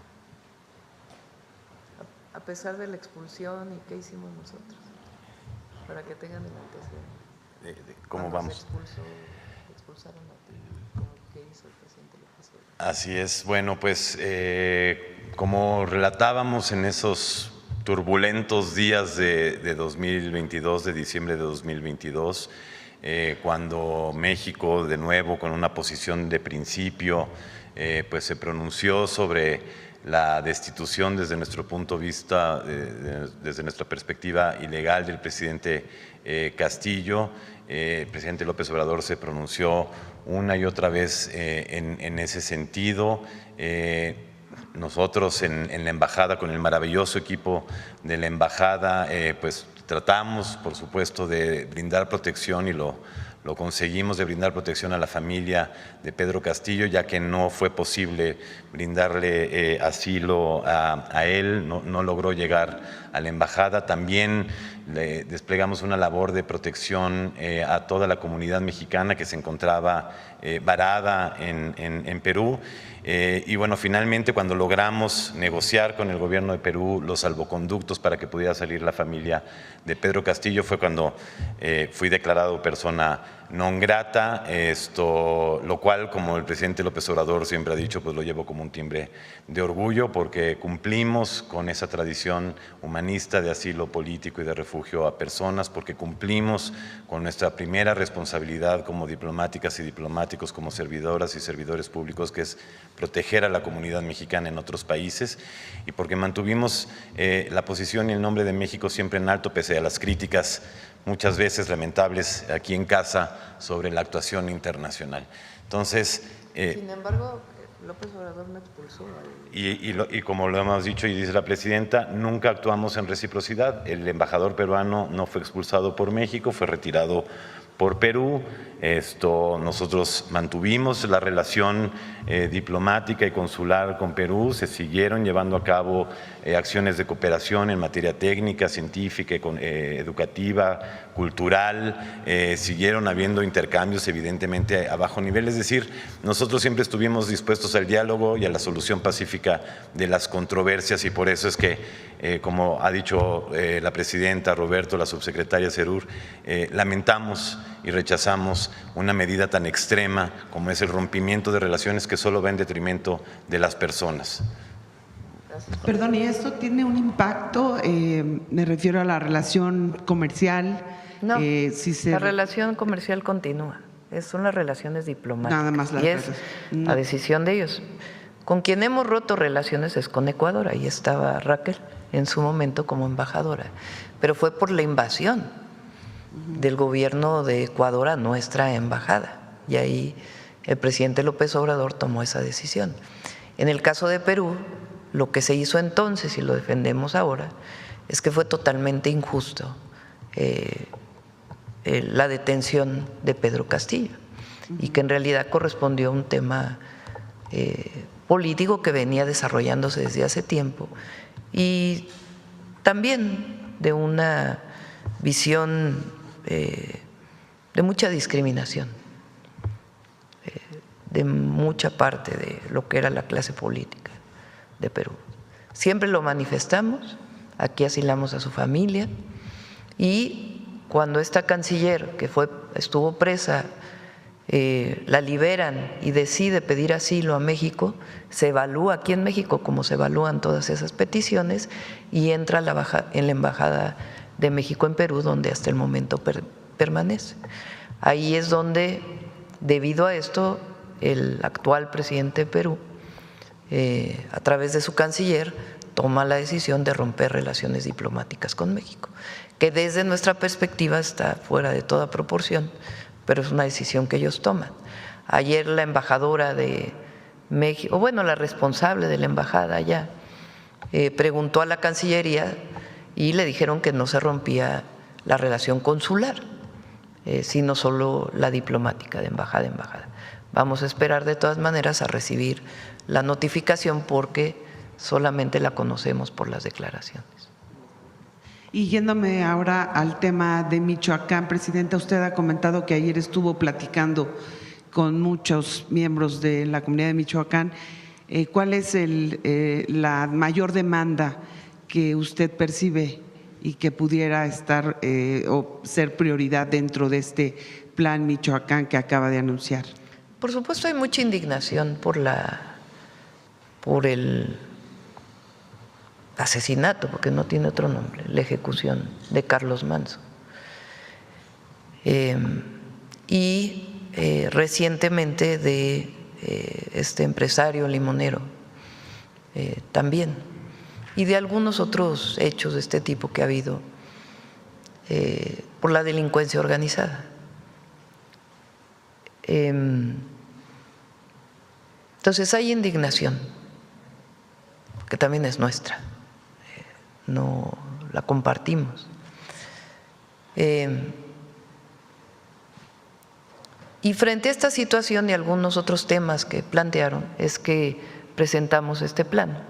A pesar de la expulsión y qué hicimos nosotros, para que tengan el antecedente. ¿Cómo vamos? Expulsaron a ti, ¿qué hizo el presidente López Obrador? Así es. Bueno, pues como relatábamos en esos turbulentos días de 2022, de diciembre de 2022, cuando México, de nuevo, con una posición de principio, pues se pronunció sobre la destitución desde nuestro punto de vista, desde nuestra perspectiva ilegal del presidente Castillo. El presidente López Obrador se pronunció una y otra vez en ese sentido. Nosotros en la embajada, con el maravilloso equipo de la embajada, pues tratamos, por supuesto, de brindar protección y lo lo conseguimos de brindar protección a la familia de Pedro Castillo, ya que no fue posible brindarle asilo a él, no logró llegar a la embajada. También desplegamos una labor de protección a toda la comunidad mexicana que se encontraba varada en Perú. Y bueno, finalmente cuando logramos negociar con el gobierno de Perú los salvoconductos para que pudiera salir la familia de Pedro Castillo, fue cuando fui declarado persona non grata, lo cual, como el presidente López Obrador siempre ha dicho, pues lo llevo como un timbre de orgullo, porque cumplimos con esa tradición humanista de asilo político y de refugio a personas, porque cumplimos con nuestra primera responsabilidad como diplomáticas y diplomáticos, como servidoras y servidores públicos, que es proteger a la comunidad mexicana en otros países, y porque mantuvimos la posición y el nombre de México siempre en alto, pese a las críticas muchas veces lamentables aquí en casa sobre la actuación internacional. Entonces, sin embargo, López Obrador no expulsó. Y como lo hemos dicho y dice la presidenta, nunca actuamos en reciprocidad. El embajador peruano no fue expulsado por México, fue retirado por Perú. Nosotros mantuvimos la relación diplomática y consular con Perú, se siguieron llevando a cabo acciones de cooperación en materia técnica, científica, educativa, cultural, siguieron habiendo intercambios evidentemente a bajo nivel, es decir, nosotros siempre estuvimos dispuestos al diálogo y a la solución pacífica de las controversias, y por eso es que, como ha dicho la presidenta Roberto, la subsecretaria Serur, lamentamos y rechazamos una medida tan extrema como es el rompimiento de relaciones que solo va en detrimento de las personas. Perdón, ¿y esto tiene un impacto? Me refiero a la relación comercial. No, la relación comercial continúa. Son las relaciones diplomáticas. Nada más y es la decisión de ellos. Con quien hemos roto relaciones es con Ecuador. Ahí estaba Raquel en su momento como embajadora. Pero fue por la invasión del gobierno de Ecuador a nuestra embajada. Y ahí el presidente López Obrador tomó esa decisión. En el caso de Perú, lo que se hizo entonces, y lo defendemos ahora, es que fue totalmente injusto la detención de Pedro Castillo, y que en realidad correspondió a un tema político que venía desarrollándose desde hace tiempo, y también de una visión de mucha discriminación de mucha parte de lo que era la clase política de Perú. Siempre lo manifestamos, aquí asilamos a su familia, y cuando esta canciller que estuvo presa la liberan y decide pedir asilo a México, se evalúa aquí en México como se evalúan todas esas peticiones, y entra en la Embajada de México en Perú, donde hasta el momento permanece. Ahí es donde, debido a esto, el actual presidente de Perú, a través de su canciller, toma la decisión de romper relaciones diplomáticas con México, que desde nuestra perspectiva está fuera de toda proporción, pero es una decisión que ellos toman. Ayer la embajadora de México, la responsable de la embajada allá, preguntó a la Cancillería y le dijeron que no se rompía la relación consular, sino solo la diplomática de embajada a embajada. Vamos a esperar de todas maneras a recibir la notificación, porque solamente la conocemos por las declaraciones. Y yéndome ahora al tema de Michoacán, Presidenta, usted ha comentado que ayer estuvo platicando con muchos miembros de la comunidad de Michoacán. ¿Cuál es la mayor demanda que usted percibe y que pudiera estar o ser prioridad dentro de este plan Michoacán que acaba de anunciar? Por supuesto, hay mucha indignación por el asesinato, porque no tiene otro nombre, la ejecución de Carlos Manzo. Y recientemente de este empresario limonero también, y de algunos otros hechos de este tipo que ha habido por la delincuencia organizada. Entonces hay indignación, que también es nuestra, no la compartimos. Y frente a esta situación y algunos otros temas que plantearon, es que presentamos este plan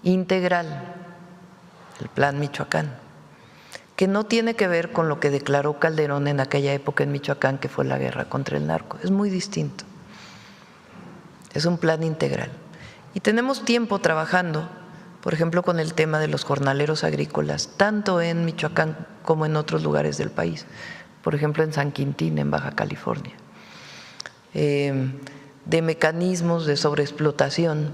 integral, el Plan Michoacán, que no tiene que ver con lo que declaró Calderón en aquella época en Michoacán, que fue la guerra contra el narco. Es muy distinto. Es un plan integral. Y tenemos tiempo trabajando, por ejemplo, con el tema de los jornaleros agrícolas, tanto en Michoacán como en otros lugares del país, por ejemplo, en San Quintín, en Baja California, de mecanismos de sobreexplotación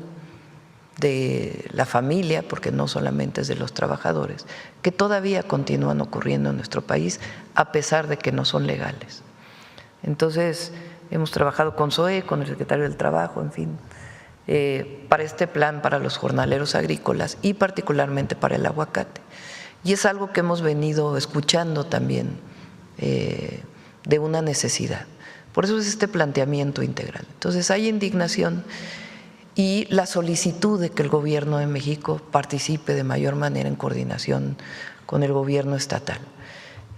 de la familia, porque no solamente es de los trabajadores, que todavía continúan ocurriendo en nuestro país a pesar de que no son legales. Entonces, hemos trabajado con SOE, con el secretario del Trabajo, en fin, para este plan para los jornaleros agrícolas y particularmente para el aguacate. Y es algo que hemos venido escuchando también de una necesidad. Por eso es este planteamiento integral. Entonces, hay indignación y la solicitud de que el Gobierno de México participe de mayor manera en coordinación con el Gobierno estatal.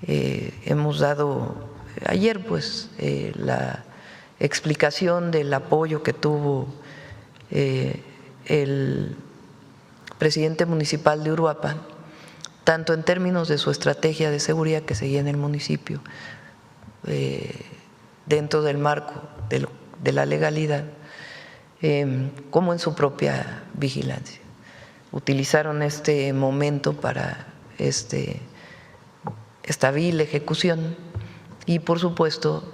Hemos dado ayer la explicación del apoyo que tuvo el presidente municipal de Uruapan, tanto en términos de su estrategia de seguridad que seguía en el municipio, dentro del marco de la legalidad, como en su propia vigilancia. Utilizaron este momento para esta vil ejecución y, por supuesto,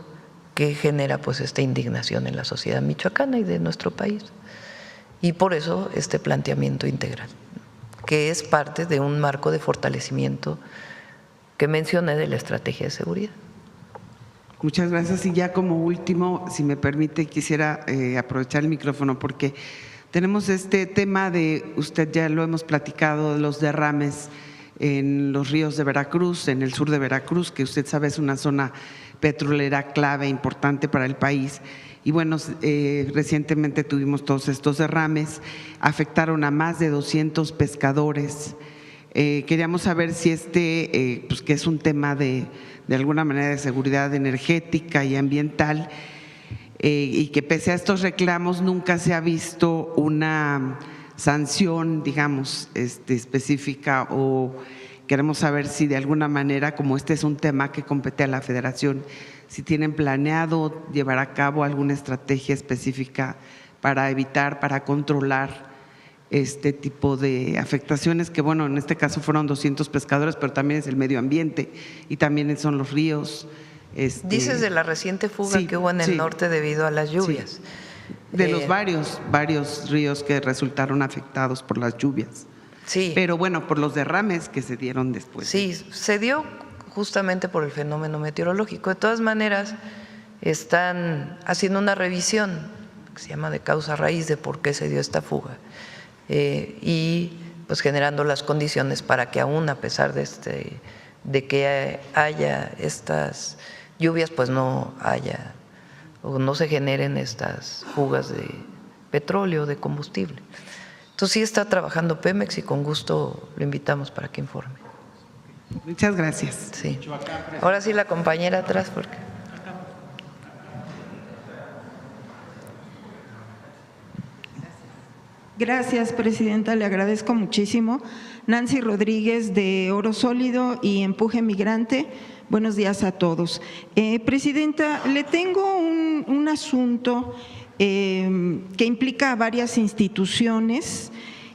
que genera esta indignación en la sociedad michoacana y de nuestro país. Y por eso este planteamiento integral, que es parte de un marco de fortalecimiento que mencioné de la estrategia de seguridad. Muchas gracias. Y ya como último, si me permite, quisiera aprovechar el micrófono porque tenemos este tema de, usted ya lo hemos platicado, de los derrames en los ríos de Veracruz, en el sur de Veracruz, que usted sabe es una zona petrolera clave, importante para el país. Y bueno, recientemente tuvimos todos estos derrames, afectaron a más de 200 pescadores. Queríamos saber si que es un tema de alguna manera de seguridad energética y ambiental, y que pese a estos reclamos nunca se ha visto una sanción, digamos, específica, o queremos saber si de alguna manera, como este es un tema que compete a la Federación, si tienen planeado llevar a cabo alguna estrategia específica para evitar, para controlar este tipo de afectaciones, que bueno, en este caso fueron 200 pescadores, pero también es el medio ambiente y también son los ríos. Dices de la reciente fuga que hubo en el norte debido a las lluvias. Sí. De los varios ríos que resultaron afectados por las lluvias. Sí. Pero bueno, por los derrames que se dieron después. Sí, se dio justamente por el fenómeno meteorológico. De todas maneras, están haciendo una revisión que se llama de causa raíz de por qué se dio esta fuga. Y pues generando las condiciones para que aún a pesar de que haya estas lluvias, pues no haya o no se generen estas fugas de petróleo, de combustible. Entonces sí está trabajando Pemex y con gusto lo invitamos para que informe. Muchas gracias. Sí. Ahora sí la compañera atrás porque… Gracias, presidenta, le agradezco muchísimo. Nancy Rodríguez, de Oro Sólido y Empuje Migrante. Buenos días a todos. Presidenta, le tengo un asunto que implica a varias instituciones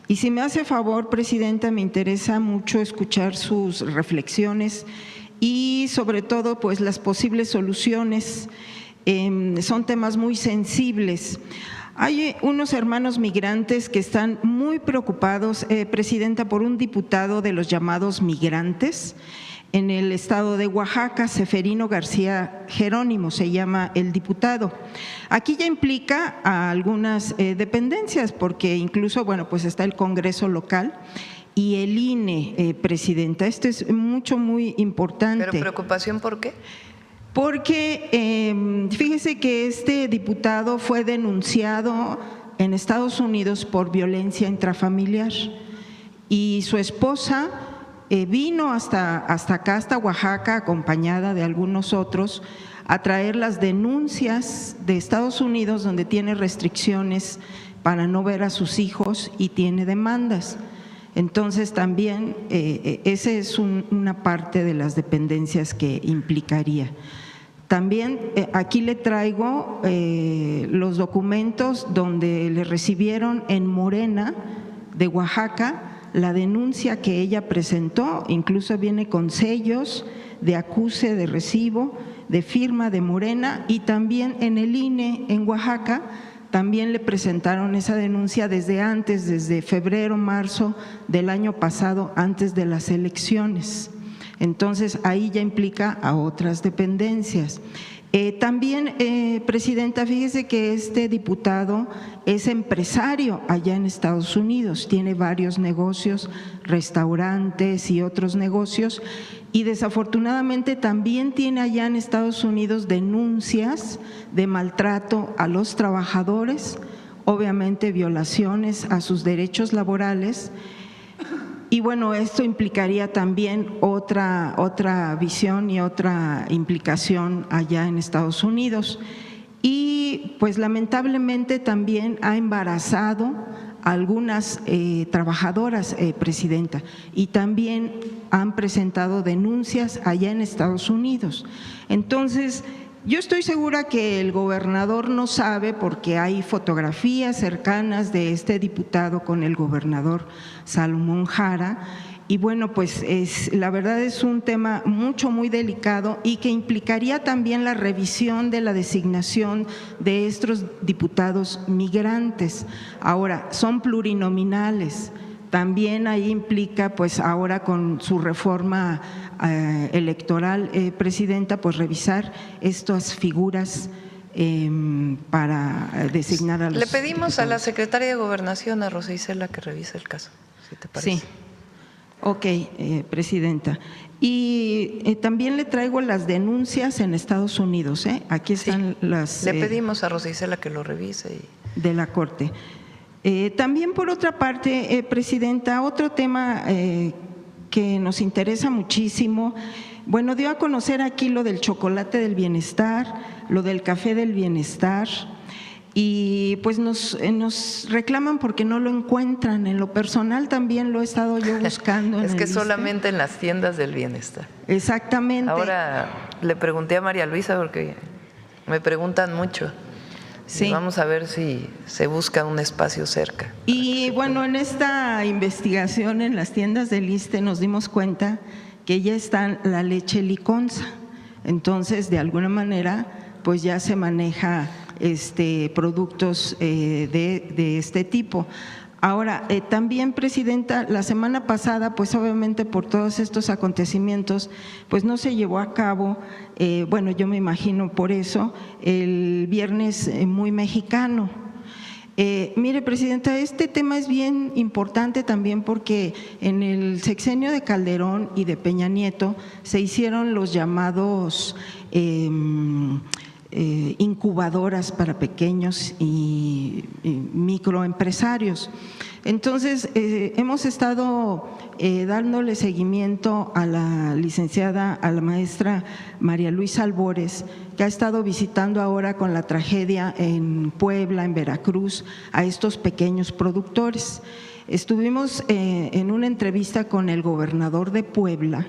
y si me hace favor, presidenta, me interesa mucho escuchar sus reflexiones y sobre todo pues las posibles soluciones. Son temas muy sensibles. Hay unos hermanos migrantes que están muy preocupados, presidenta, por un diputado de los llamados migrantes en el estado de Oaxaca, Seferino García Jerónimo, se llama el diputado. Aquí ya implica a algunas dependencias, porque incluso, bueno, pues está el Congreso local y el INE, presidenta. Esto es muy importante. ¿Pero preocupación por qué? Porque fíjese que este diputado fue denunciado en Estados Unidos por violencia intrafamiliar y su esposa vino hasta acá, hasta Oaxaca, acompañada de algunos otros, a traer las denuncias de Estados Unidos donde tiene restricciones para no ver a sus hijos y tiene demandas. Entonces también esa es una parte de las dependencias que implicaría. También aquí le traigo los documentos donde le recibieron en Morena de Oaxaca la denuncia que ella presentó, incluso viene con sellos de acuse, de recibo, de firma de Morena, y también en el INE en Oaxaca también le presentaron esa denuncia desde antes, desde febrero, marzo del año pasado, antes de las elecciones. Entonces, ahí ya implica a otras dependencias. También, Presidenta, fíjese que este diputado es empresario allá en Estados Unidos, tiene varios negocios, restaurantes y otros negocios, y desafortunadamente también tiene allá en Estados Unidos denuncias de maltrato a los trabajadores, obviamente violaciones a sus derechos laborales. Y bueno, esto implicaría también otra visión y otra implicación allá en Estados Unidos. Y pues lamentablemente también ha embarazado a algunas trabajadoras, Presidenta, y también han presentado denuncias allá en Estados Unidos. Entonces, yo estoy segura que el gobernador no sabe, porque hay fotografías cercanas de este diputado con el gobernador Salomón Jara, y bueno, pues la verdad es un tema muy delicado y que implicaría también la revisión de la designación de estos diputados migrantes. Ahora, son plurinominales. También ahí implica, pues ahora con su reforma electoral, Presidenta, pues revisar estas figuras para designar a los Le pedimos diputados. a la secretaria de Gobernación, a Rosa Isela, que revise el caso, si te parece. Sí. Ok, Presidenta. Y también le traigo las denuncias en Estados Unidos. Aquí están las… Le pedimos a Rosa Isela que lo revise. De la Corte. También, por otra parte, Presidenta, otro tema que nos interesa muchísimo, bueno, dio a conocer aquí lo del chocolate del bienestar, lo del café del bienestar, y pues nos reclaman porque no lo encuentran. En lo personal también lo he estado yo buscando. Es en que el solamente en las tiendas del bienestar. Exactamente. Ahora le pregunté a María Luisa porque me preguntan mucho. Sí. Y vamos a ver si se busca un espacio cerca. Y bueno, en esta investigación en las tiendas del ISSSTE nos dimos cuenta que ya está la leche liconza. Entonces, de alguna manera, pues ya se maneja productos de este tipo. Ahora, también, Presidenta, la semana pasada, pues obviamente por todos estos acontecimientos, pues no se llevó a cabo, bueno, yo me imagino por eso, el Viernes Muy Mexicano. Mire, Presidenta, este tema es bien importante también porque en el sexenio de Calderón y de Peña Nieto se hicieron los llamados incubadoras para pequeños y microempresarios. Entonces, hemos estado dándole seguimiento a la licenciada, a la maestra María Luisa Albores, que ha estado visitando ahora con la tragedia en Puebla, en Veracruz, a estos pequeños productores. Estuvimos en una entrevista con el gobernador de Puebla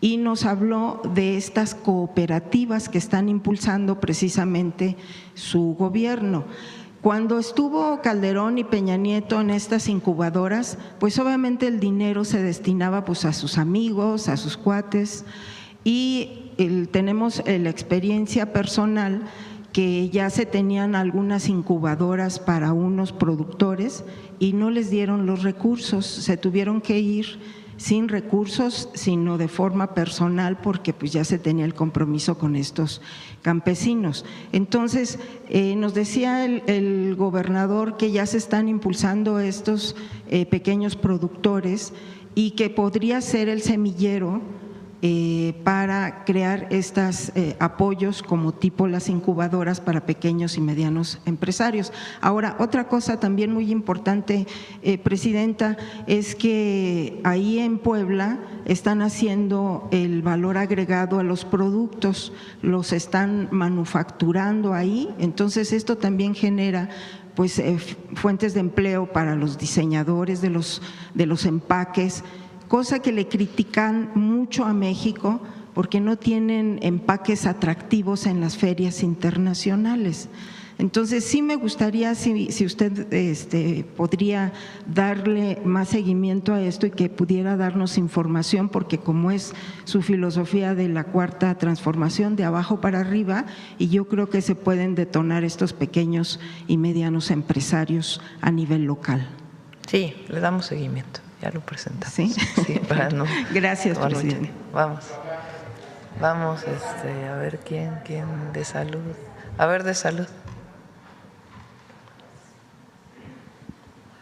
y nos habló de estas cooperativas que están impulsando precisamente su gobierno. Cuando estuvo Calderón y Peña Nieto en estas incubadoras, pues obviamente el dinero se destinaba pues a sus amigos, a sus cuates, y tenemos la experiencia personal que ya se tenían algunas incubadoras para unos productores y no les dieron los recursos, se tuvieron que ir sin recursos, sino de forma personal, porque pues ya se tenía el compromiso con estos campesinos. Entonces, nos decía el gobernador que ya se están impulsando estos pequeños productores y que podría ser el semillero para crear estos apoyos como tipo las incubadoras para pequeños y medianos empresarios. Ahora, otra cosa también muy importante, Presidenta, es que ahí en Puebla están haciendo el valor agregado a los productos, los están manufacturando ahí, entonces esto también genera pues fuentes de empleo para los diseñadores de los empaques, cosa que le critican mucho a México porque no tienen empaques atractivos en las ferias internacionales. Entonces, sí me gustaría si usted podría darle más seguimiento a esto y que pudiera darnos información, porque como es su filosofía de la cuarta transformación, de abajo para arriba, y yo creo que se pueden detonar estos pequeños y medianos empresarios a nivel local. Sí, le damos seguimiento, ya lo presentamos. ¿Sí? Sí, para no. Gracias, presidente. Vamos, a ver quién de salud. A ver, de salud.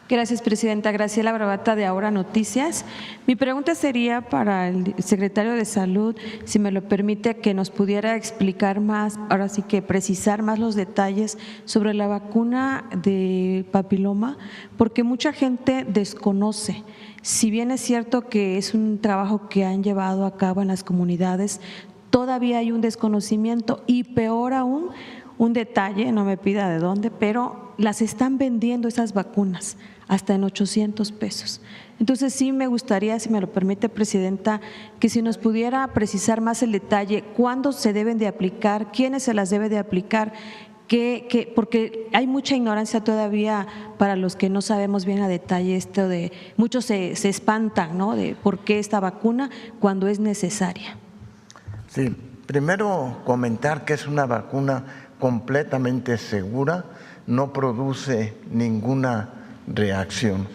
Gracias, Presidenta. Graciela Bravata, de Ahora Noticias. Mi pregunta sería para el secretario de Salud, si me lo permite, que nos pudiera explicar más, ahora sí que precisar más los detalles sobre la vacuna de papiloma, porque mucha gente desconoce. Si bien es cierto que es un trabajo que han llevado a cabo en las comunidades, todavía hay un desconocimiento y peor aún, un detalle, no me pida de dónde, pero las están vendiendo esas vacunas hasta en 800 pesos. Entonces sí me gustaría, si me lo permite, Presidenta, que si nos pudiera precisar más el detalle, cuándo se deben de aplicar, quiénes se las debe de aplicar, porque hay mucha ignorancia todavía para los que no sabemos bien a detalle esto de, muchos se espantan, ¿no?, de por qué esta vacuna cuando es necesaria. Sí, primero comentar que es una vacuna completamente segura, no produce ninguna reacción.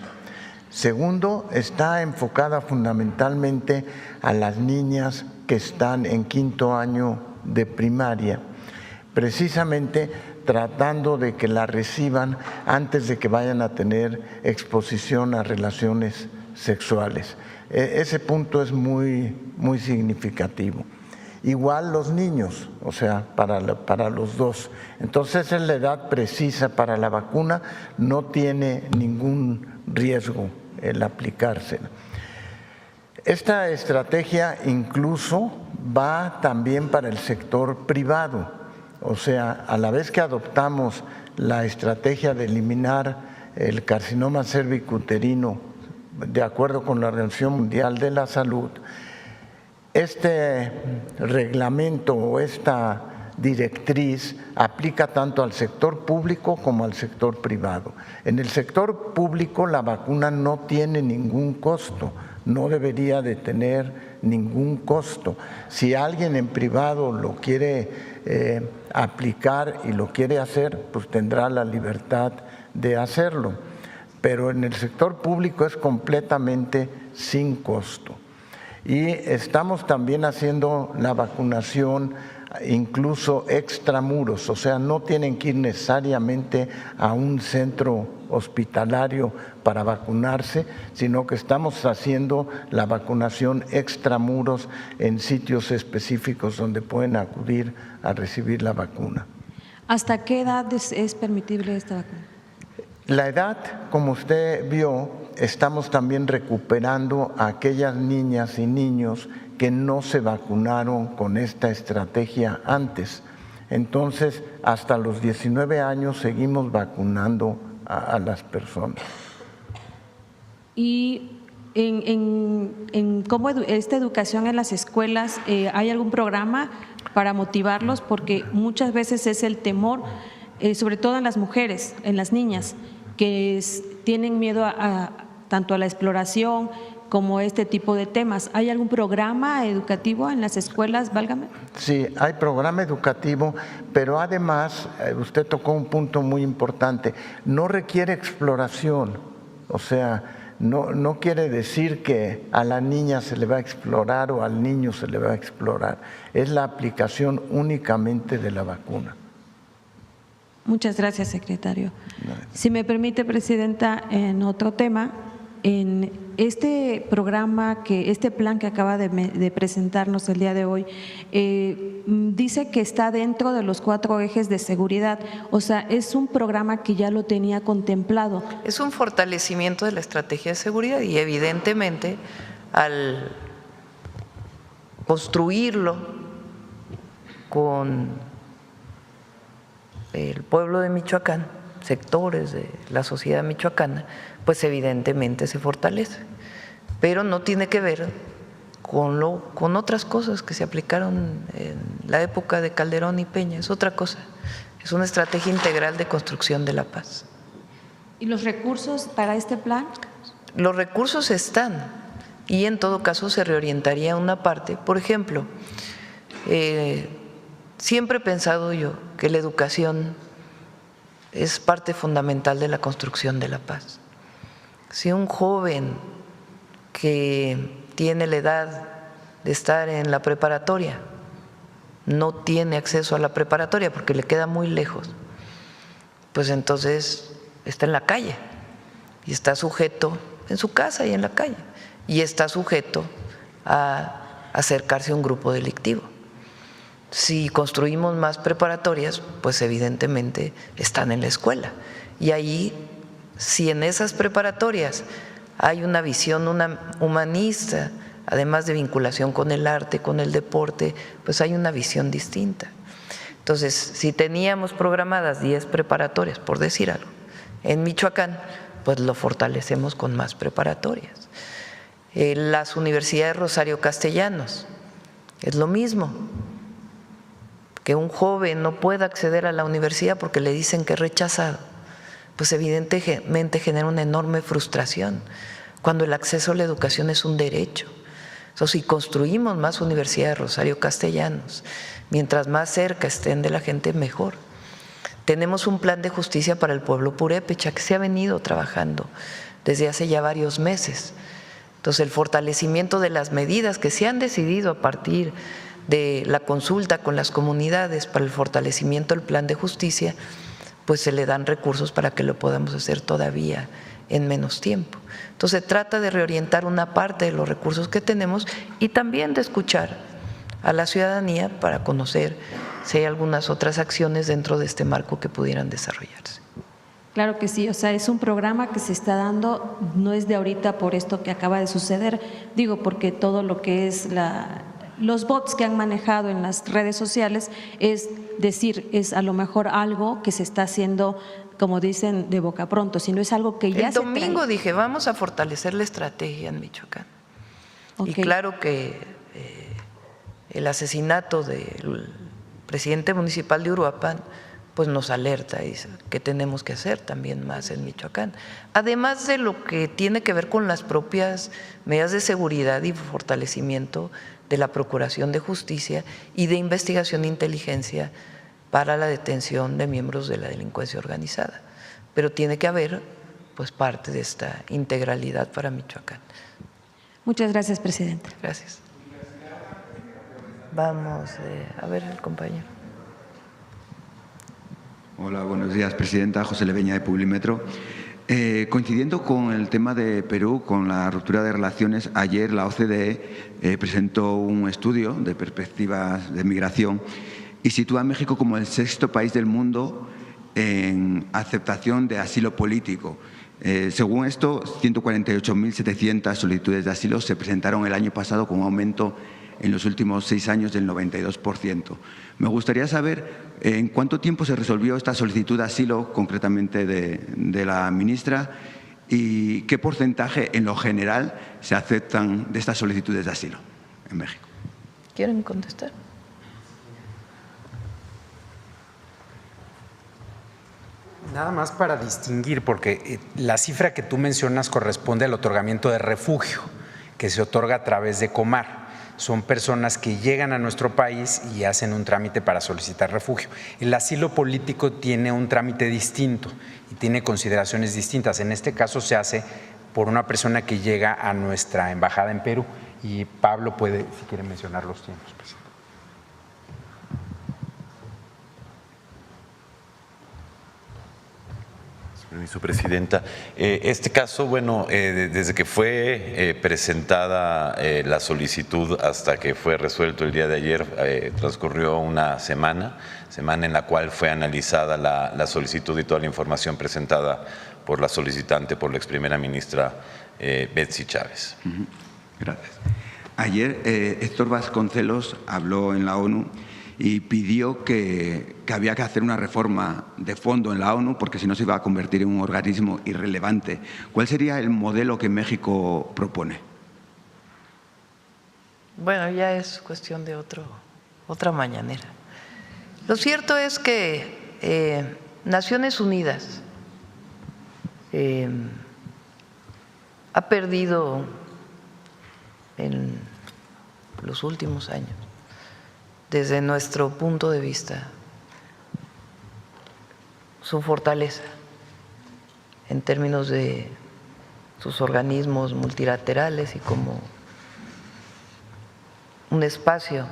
Segundo, está enfocada fundamentalmente a las niñas que están en quinto año de primaria, precisamente tratando de que la reciban antes de que vayan a tener exposición a relaciones sexuales. Ese punto es muy significativo. Igual los niños, o sea, para los dos. Entonces, es la edad precisa para la vacuna, no tiene ningún riesgo el aplicársela. Esta estrategia incluso va también para el sector privado, o sea, a la vez que adoptamos la estrategia de eliminar el carcinoma cervicuterino de acuerdo con la Organización Mundial de la Salud, este reglamento o esta directriz aplica tanto al sector público como al sector privado. En el sector público la vacuna no tiene ningún costo, no debería de tener ningún costo. Si alguien en privado lo quiere aplicar y lo quiere hacer, pues tendrá la libertad de hacerlo. Pero en el sector público es completamente sin costo. Y estamos también haciendo la vacunación incluso extramuros, o sea, no tienen que ir necesariamente a un centro hospitalario para vacunarse, sino que estamos haciendo la vacunación extramuros en sitios específicos donde pueden acudir a recibir la vacuna. ¿Hasta qué edad es permitible esta vacuna? La edad, como usted vio, estamos también recuperando a aquellas niñas y niños que no se vacunaron con esta estrategia antes. Entonces, hasta los 19 años seguimos vacunando a las personas. Y en cómo esta educación en las escuelas, ¿hay algún programa para motivarlos? Porque muchas veces es el temor, sobre todo en las mujeres, en las niñas, que tienen miedo tanto a la exploración como este tipo de temas. ¿Hay algún programa educativo en las escuelas, válgame? Sí, hay programa educativo, pero además, usted tocó un punto muy importante, no requiere exploración, o sea, no quiere decir que a la niña se le va a explorar o al niño se le va a explorar, es la aplicación únicamente de la vacuna. Muchas gracias, secretario. Si me permite, Presidenta, en otro tema, en este programa, este plan que acaba de presentarnos el día de hoy, dice que está dentro de los 4 ejes de seguridad, o sea, es un programa que ya lo tenía contemplado. Es un fortalecimiento de la estrategia de seguridad y evidentemente al construirlo con el pueblo de Michoacán, sectores de la sociedad michoacana, pues evidentemente se fortalece, pero no tiene que ver con otras cosas que se aplicaron en la época de Calderón y Peña, es otra cosa, es una estrategia integral de construcción de la paz. ¿Y los recursos para este plan? Los recursos están y en todo caso se reorientaría una parte. Por ejemplo, siempre he pensado yo que la educación es parte fundamental de la construcción de la paz. Si un joven que tiene la edad de estar en la preparatoria no tiene acceso a la preparatoria porque le queda muy lejos, pues entonces está en la calle y está sujeto en su casa y en la calle y está sujeto a acercarse a un grupo delictivo. Si construimos más preparatorias, pues evidentemente están en la escuela. Y ahí, si en esas preparatorias hay una visión humanista, además de vinculación con el arte, con el deporte, pues hay una visión distinta. Entonces, si teníamos programadas 10 preparatorias, por decir algo, en Michoacán, pues lo fortalecemos con más preparatorias. Las universidades Rosario Castellanos, es lo mismo. Que un joven no pueda acceder a la universidad porque le dicen que es rechazado, pues evidentemente genera una enorme frustración, cuando el acceso a la educación es un derecho. Entonces, si construimos más universidades Rosario Castellanos, mientras más cerca estén de la gente, mejor. Tenemos un plan de justicia para el pueblo purépecha que se ha venido trabajando desde hace ya varios meses. Entonces, el fortalecimiento de las medidas que se han decidido a partir de la consulta con las comunidades para el fortalecimiento del plan de justicia, pues se le dan recursos para que lo podamos hacer todavía en menos tiempo. Entonces, se trata de reorientar una parte de los recursos que tenemos y también de escuchar a la ciudadanía para conocer si hay algunas otras acciones dentro de este marco que pudieran desarrollarse. Claro que sí, o sea, es un programa que se está dando, no es de ahorita por esto que acaba de suceder, digo, porque todo lo que es los bots que han manejado en las redes sociales, es decir, es a lo mejor algo que se está haciendo, como dicen, de boca pronto, sino es algo que ya el domingo dije, vamos a fortalecer la estrategia en Michoacán. Okay. Y claro que el asesinato del presidente municipal de Uruapan pues nos alerta y dice que tenemos que hacer también más en Michoacán. Además de lo que tiene que ver con las propias medidas de seguridad y fortalecimiento de la Procuración de Justicia y de investigación e inteligencia para la detención de miembros de la delincuencia organizada. Pero tiene que haber pues parte de esta integralidad para Michoacán. Muchas gracias, presidenta. Gracias. Vamos a ver el compañero. Hola, buenos días, presidenta. José Leveña, de Publimetro. Coincidiendo con el tema de Perú, con la ruptura de relaciones, ayer la OCDE presentó un estudio de perspectivas de migración y sitúa a México como el 6º país del mundo en aceptación de asilo político. Según esto, 148.700 solicitudes de asilo se presentaron el año pasado, con un aumento en los últimos 6 años del 92%. Me gustaría saber en cuánto tiempo se resolvió esta solicitud de asilo, concretamente de la ministra, y qué porcentaje en lo general se aceptan de estas solicitudes de asilo en México. ¿Quieren contestar? Nada más para distinguir, porque la cifra que tú mencionas corresponde al otorgamiento de refugio, que se otorga a través de Comar. Son personas que llegan a nuestro país y hacen un trámite para solicitar refugio. El asilo político tiene un trámite distinto y tiene consideraciones distintas. En este caso se hace por una persona que llega a nuestra embajada en Perú, y Pablo puede, si quiere, mencionar los tiempos, presidente. Permiso, Presidenta. Este caso, bueno, desde que fue presentada la solicitud hasta que fue resuelto el día de ayer, transcurrió una semana en la cual fue analizada la solicitud y toda la información presentada por la solicitante, por la ex primera ministra Betsy Chávez. Gracias. Ayer Héctor Vasconcelos habló en la ONU y pidió que había que hacer una reforma de fondo en la ONU porque si no se iba a convertir en un organismo irrelevante. ¿Cuál sería el modelo que México propone? Bueno, ya es cuestión de otra mañanera. Lo cierto es que Naciones Unidas ha perdido en los últimos años, desde nuestro punto de vista, su fortaleza en términos de sus organismos multilaterales y como un espacio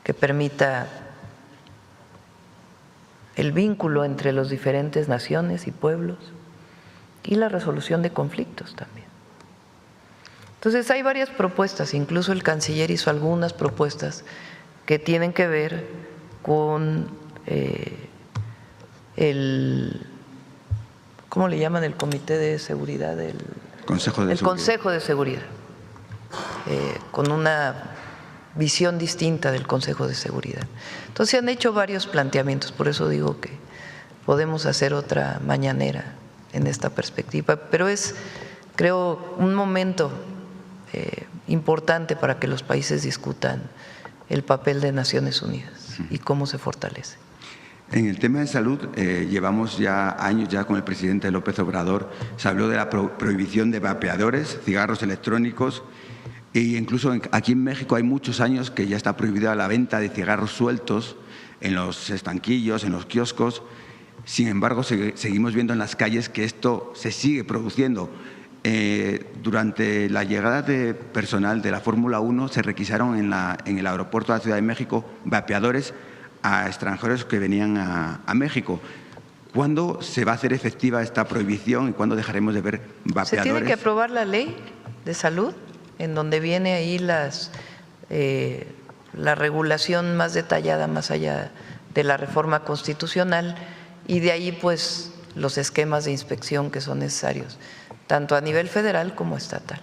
que permita el vínculo entre las diferentes naciones y pueblos y la resolución de conflictos también. Entonces hay varias propuestas, incluso el canciller hizo algunas propuestas que tienen que ver con ¿cómo le llaman? El Comité de Seguridad, Consejo de Consejo de Seguridad, con una visión distinta del Consejo de Seguridad. Entonces se han hecho varios planteamientos, por eso digo que podemos hacer otra mañanera en esta perspectiva, pero es, creo, un momento importante para que los países discutan el papel de Naciones Unidas y cómo se fortalece. En el tema de salud, llevamos ya años con el presidente López Obrador, se habló de la prohibición de vapeadores, cigarros electrónicos, e incluso aquí en México hay muchos años que ya está prohibida la venta de cigarros sueltos en los estanquillos, en los kioscos. Sin embargo, seguimos viendo en las calles que esto se sigue produciendo. Durante la llegada de personal de la Fórmula 1 se requisaron en el aeropuerto de la Ciudad de México vapeadores a extranjeros que venían a México. ¿Cuándo se va a hacer efectiva esta prohibición y cuándo dejaremos de ver vapeadores? Se tiene que aprobar la ley de salud, en donde viene ahí la regulación más detallada, más allá de la reforma constitucional, y de ahí pues los esquemas de inspección que son necesarios, tanto a nivel federal como estatal.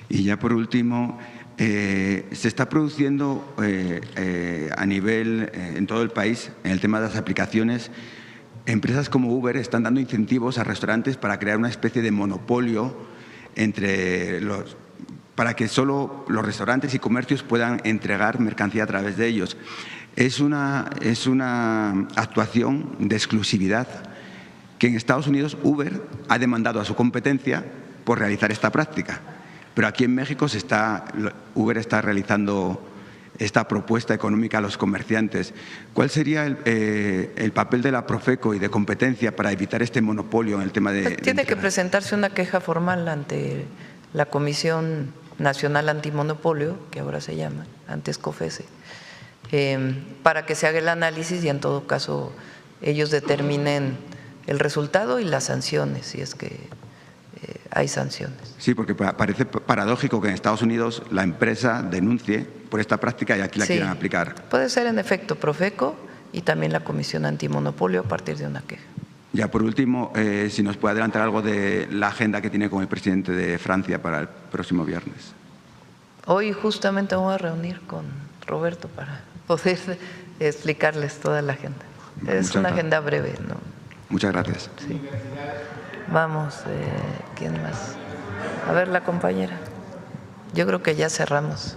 Y ya por último, se está produciendo a nivel, en todo el país, en el tema de las aplicaciones, empresas como Uber están dando incentivos a restaurantes para crear una especie de monopolio para que solo los restaurantes y comercios puedan entregar mercancía a través de ellos. Es una actuación de exclusividad que en Estados Unidos Uber ha demandado a su competencia por realizar esta práctica. Pero aquí en México Uber está realizando esta propuesta económica a los comerciantes. ¿Cuál sería el papel de la Profeco y de competencia para evitar este monopolio en el tema de… Tiene que presentarse una queja formal ante la Comisión Nacional Antimonopolio, que ahora se llama, antes COFESE, para que se haga el análisis y en todo caso ellos determinen el resultado y las sanciones, si es que hay sanciones. Sí, porque parece paradójico que en Estados Unidos la empresa denuncie por esta práctica y aquí la quieran aplicar. Puede ser en efecto Profeco y también la Comisión Antimonopolio a partir de una queja. Ya por último, si nos puede adelantar algo de la agenda que tiene con el presidente de Francia para el próximo viernes. Hoy justamente voy a reunir con Roberto para poder explicarles toda la agenda. Es una agenda breve, ¿no? Muchas gracias. Sí. Vamos, ¿quién más? A ver, la compañera. Yo creo que ya cerramos.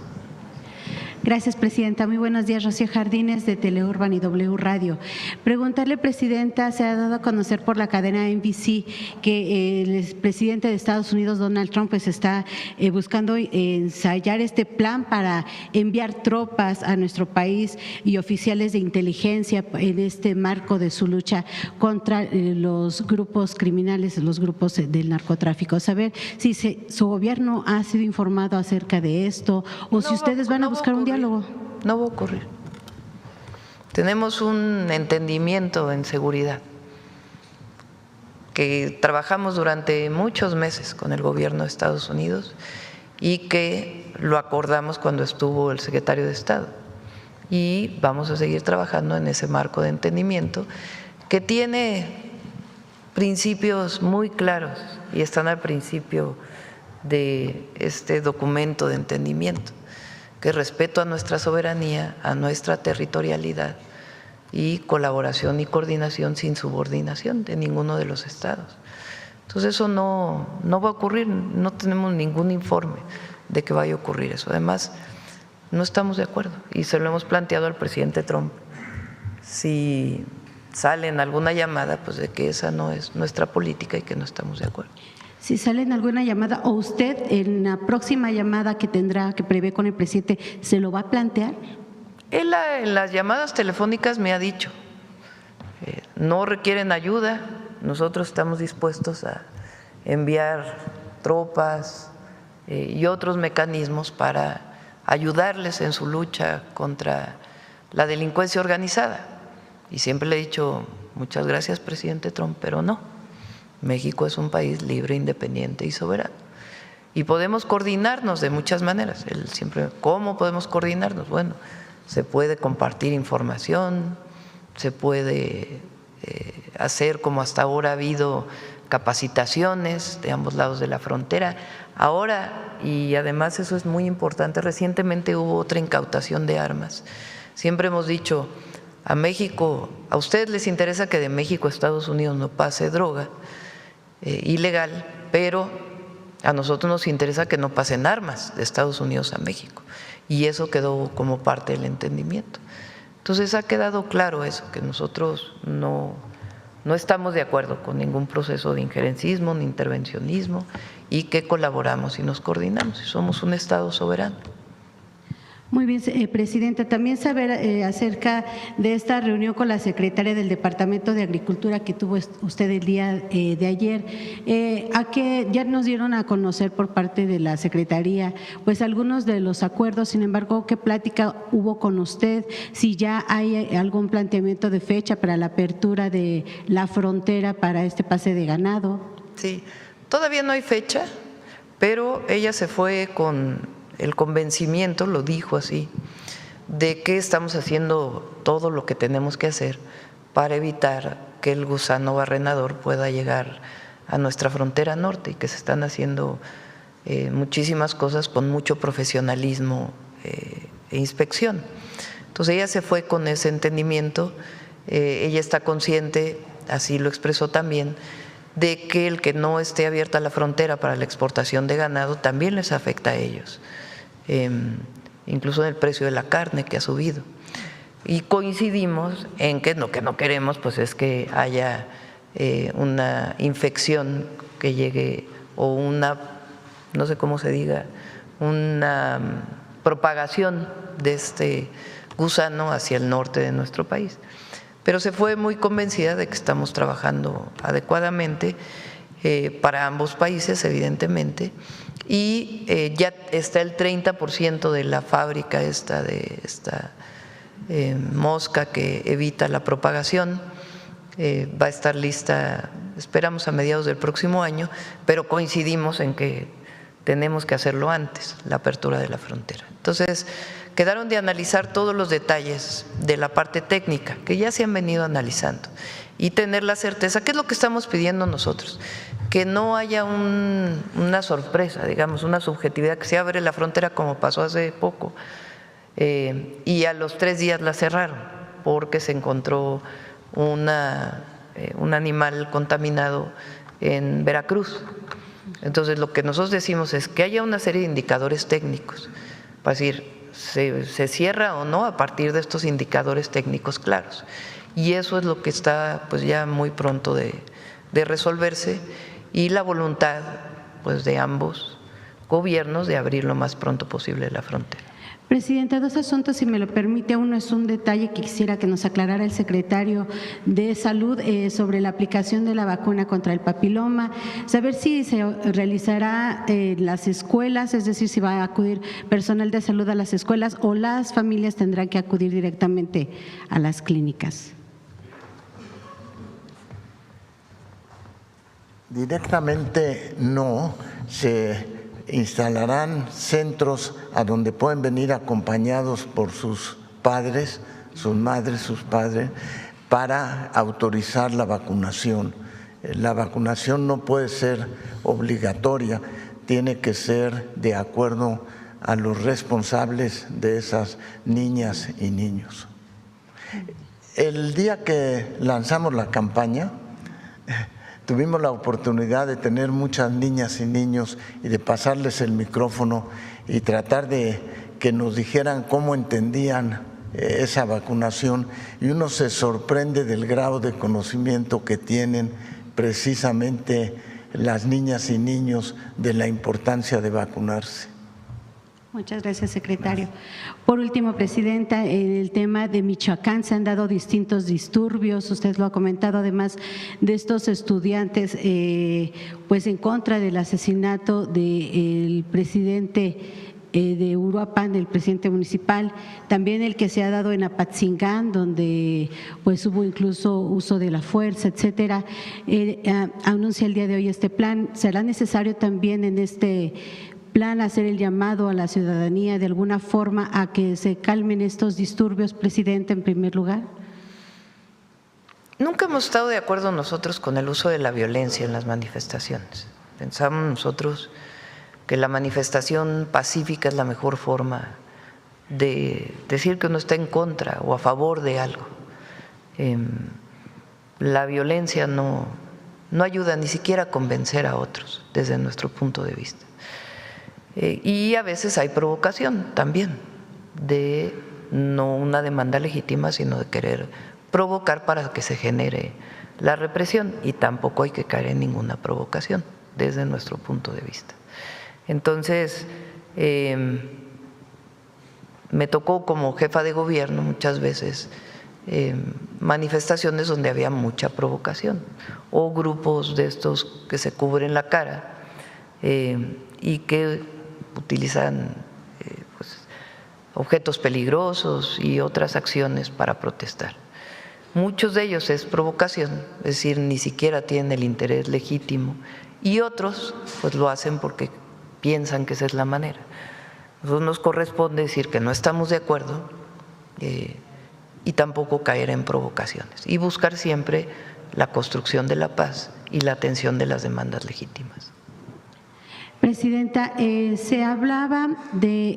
Gracias, Presidenta. Muy buenos días, Rocío Jardines de Teleurban y W Radio. Preguntarle, Presidenta, se ha dado a conocer por la cadena NBC que el presidente de Estados Unidos, Donald Trump, pues está buscando ensayar este plan para enviar tropas a nuestro país y oficiales de inteligencia en este marco de su lucha contra los grupos criminales, los grupos del narcotráfico. Saber si su gobierno ha sido informado acerca de esto o si ustedes van a buscar un diálogo. No va a ocurrir. tenemos un entendimiento en seguridad que trabajamos durante muchos meses con el gobierno de Estados Unidos y que lo acordamos cuando estuvo el secretario de Estado. Y vamos a seguir trabajando en ese marco de entendimiento que tiene principios muy claros y están al principio de este documento de entendimiento, que es respeto a nuestra soberanía, a nuestra territorialidad y colaboración y coordinación sin subordinación de ninguno de los estados. Entonces eso no va a ocurrir, no tenemos ningún informe de que vaya a ocurrir eso. Además, no estamos de acuerdo y se lo hemos planteado al presidente Trump. Si sale en alguna llamada, pues de que esa no es nuestra política y que no estamos de acuerdo. Si sale en alguna llamada o usted en la próxima llamada que tendrá, que prevé con el presidente, ¿se lo va a plantear? Él en las llamadas telefónicas me ha dicho, no requieren ayuda, nosotros estamos dispuestos a enviar tropas y otros mecanismos para ayudarles en su lucha contra la delincuencia organizada. Y siempre le he dicho, muchas gracias, presidente Trump, pero no. México es un país libre, independiente y soberano. Y podemos coordinarnos de muchas maneras. Él siempre, ¿cómo podemos coordinarnos? Bueno, se puede compartir información, se puede hacer como hasta ahora ha habido capacitaciones de ambos lados de la frontera. Ahora, y además eso es muy importante, recientemente hubo otra incautación de armas. Siempre hemos dicho, a México, a ustedes les interesa que de México a Estados Unidos no pase droga ilegal, pero a nosotros nos interesa que no pasen armas de Estados Unidos a México. Y eso quedó como parte del entendimiento. Entonces ha quedado claro eso, que nosotros no estamos de acuerdo con ningún proceso de injerencismo ni intervencionismo y que colaboramos y nos coordinamos y somos un Estado soberano. Muy bien, presidenta. También saber acerca de esta reunión con la secretaria del Departamento de Agricultura que tuvo usted el día de ayer, a que ya nos dieron a conocer por parte de la Secretaría pues algunos de los acuerdos. Sin embargo, ¿qué plática hubo con usted? Si ya hay algún planteamiento de fecha para la apertura de la frontera para este pase de ganado. Sí, todavía no hay fecha, pero ella se fue con el convencimiento, lo dijo así, de que estamos haciendo todo lo que tenemos que hacer para evitar que el gusano barrenador pueda llegar a nuestra frontera norte y que se están haciendo muchísimas cosas con mucho profesionalismo e inspección. Entonces ella se fue con ese entendimiento, ella está consciente, así lo expresó también, de que el que no esté abierta la frontera para la exportación de ganado también les afecta a ellos. Incluso en el precio de la carne que ha subido. Y coincidimos en que lo que no queremos pues es que haya una infección que llegue o una, no sé cómo se diga, una propagación de este gusano hacia el norte de nuestro país. Pero se fue muy convencida de que estamos trabajando adecuadamente para ambos países, evidentemente, y ya está el 30% de la fábrica de esta mosca que evita la propagación, va a estar lista, esperamos a mediados del próximo año, pero coincidimos en que tenemos que hacerlo antes, la apertura de la frontera. Entonces, quedaron de analizar todos los detalles de la parte técnica, que ya se han venido analizando, y tener la certeza, ¿qué es lo que estamos pidiendo nosotros? Que no haya una sorpresa, digamos, una subjetividad, que se abre la frontera como pasó hace poco y a los 3 días la cerraron porque se encontró un animal contaminado en Veracruz. Entonces lo que nosotros decimos es que haya una serie de indicadores técnicos para decir se cierra o no a partir de estos indicadores técnicos claros, y eso es lo que está pues ya muy pronto de resolverse, y la voluntad pues de ambos gobiernos de abrir lo más pronto posible la frontera. Presidenta, dos asuntos, si me lo permite. Uno es un detalle que quisiera que nos aclarara el secretario de Salud sobre la aplicación de la vacuna contra el papiloma. Saber si se realizará en las escuelas, es decir, si va a acudir personal de salud a las escuelas o las familias tendrán que acudir directamente a las clínicas. Directamente no, se instalarán centros a donde pueden venir acompañados por sus padres, sus madres, sus padres, para autorizar la vacunación. La vacunación no puede ser obligatoria, tiene que ser de acuerdo a los responsables de esas niñas y niños. El día que lanzamos la campaña, tuvimos la oportunidad de tener muchas niñas y niños y de pasarles el micrófono y tratar de que nos dijeran cómo entendían esa vacunación, y uno se sorprende del grado de conocimiento que tienen precisamente las niñas y niños de la importancia de vacunarse. Muchas gracias, secretario. Por último, presidenta, en el tema de Michoacán se han dado distintos disturbios, usted lo ha comentado, además de estos estudiantes pues en contra del asesinato del presidente de Uruapan, del presidente municipal, también el que se ha dado en Apatzingán, donde pues hubo incluso uso de la fuerza, etcétera. Anuncia el día de hoy este plan. ¿Será necesario también en este plan hacer el llamado a la ciudadanía de alguna forma a que se calmen estos disturbios, presidente, en primer lugar? Nunca hemos estado de acuerdo nosotros con el uso de la violencia en las manifestaciones. Pensamos nosotros que la manifestación pacífica es la mejor forma de decir que uno está en contra o a favor de algo. La violencia no ayuda ni siquiera a convencer a otros desde nuestro punto de vista. Y a veces hay provocación también, de no una demanda legítima, sino de querer provocar para que se genere la represión, y tampoco hay que caer en ninguna provocación desde nuestro punto de vista. Entonces, me tocó como jefa de gobierno muchas veces manifestaciones donde había mucha provocación o grupos de estos que se cubren la cara y que utilizan pues, objetos peligrosos y otras acciones para protestar. Muchos de ellos es provocación, es decir, ni siquiera tienen el interés legítimo, y otros pues lo hacen porque piensan que esa es la manera. A nosotros nos corresponde decir que no estamos de acuerdo y tampoco caer en provocaciones, y buscar siempre la construcción de la paz y la atención de las demandas legítimas. Presidenta, se hablaba de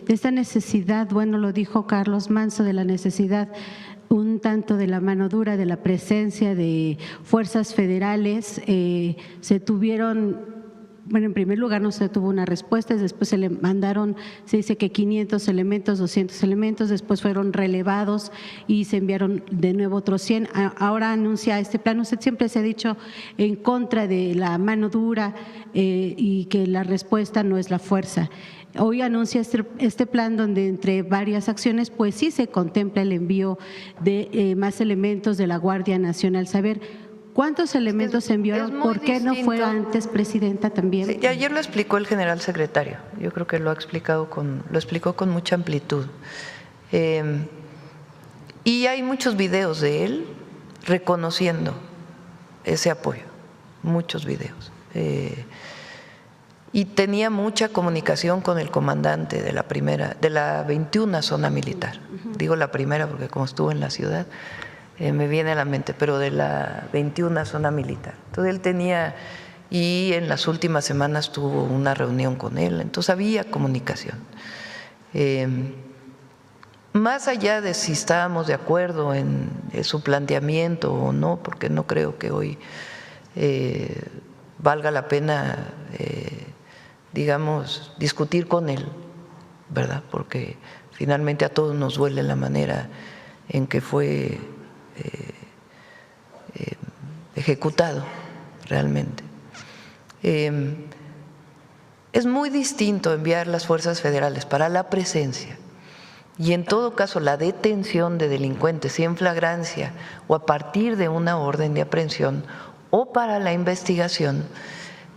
esta necesidad, bueno, lo dijo Carlos Manso, de la necesidad un tanto de la mano dura, de la presencia de fuerzas federales. Se tuvieron, bueno, en primer lugar no se tuvo una respuesta, después se le mandaron, se dice que 500 elementos, 200 elementos, después fueron relevados y se enviaron de nuevo otros 100. Ahora anuncia este plan. Usted siempre se ha dicho en contra de la mano dura y que la respuesta no es la fuerza. Hoy anuncia este plan donde entre varias acciones pues sí se contempla el envío de más elementos de la Guardia Nacional. Saber ¿cuántos elementos se enviaron? ¿Por qué no fue antes, presidenta, también? Sí, ayer lo explicó el general secretario. Yo creo que lo explicó con mucha amplitud. Y hay muchos videos de él reconociendo ese apoyo, muchos videos. Y tenía mucha comunicación con el comandante de la 21 zona militar. Digo la primera porque como estuvo en la ciudad, me viene a la mente, pero de la 21 zona militar. Entonces él tenía, y en las últimas semanas tuvo una reunión con él, entonces había comunicación. Más allá de si estábamos de acuerdo en su planteamiento o no, porque no creo que hoy valga la pena, digamos, discutir con él, ¿verdad? Porque finalmente a todos nos duele la manera en que fue ejecutado realmente. Es muy distinto enviar las fuerzas federales para la presencia y en todo caso la detención de delincuentes en flagrancia o a partir de una orden de aprehensión o para la investigación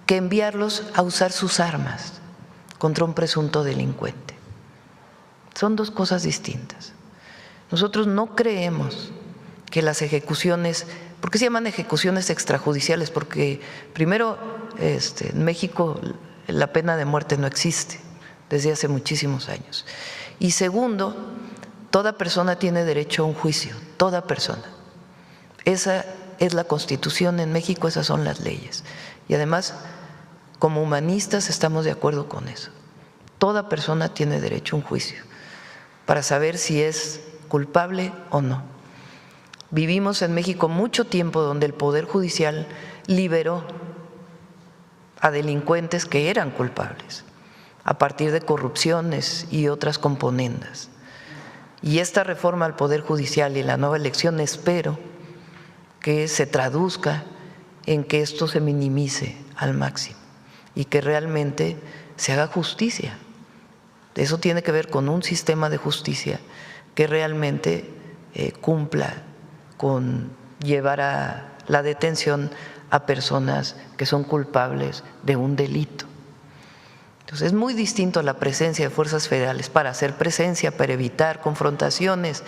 que enviarlos a usar sus armas contra un presunto delincuente. Son dos cosas distintas. Nosotros no creemos que las ejecuciones, ¿por qué se llaman ejecuciones extrajudiciales? Porque primero, en México la pena de muerte no existe desde hace muchísimos años. Y segundo, toda persona tiene derecho a un juicio, toda persona. Esa es la Constitución en México, esas son las leyes. Y además, como humanistas estamos de acuerdo con eso. Toda persona tiene derecho a un juicio para saber si es culpable o no. Vivimos en México mucho tiempo donde el Poder Judicial liberó a delincuentes que eran culpables a partir de corrupciones y otras componendas. Y esta reforma al Poder Judicial y la nueva elección espero que se traduzca en que esto se minimice al máximo y que realmente se haga justicia. Eso tiene que ver con un sistema de justicia que realmente cumpla con llevar a la detención a personas que son culpables de un delito. Entonces es muy distinto la presencia de fuerzas federales para hacer presencia, para evitar confrontaciones,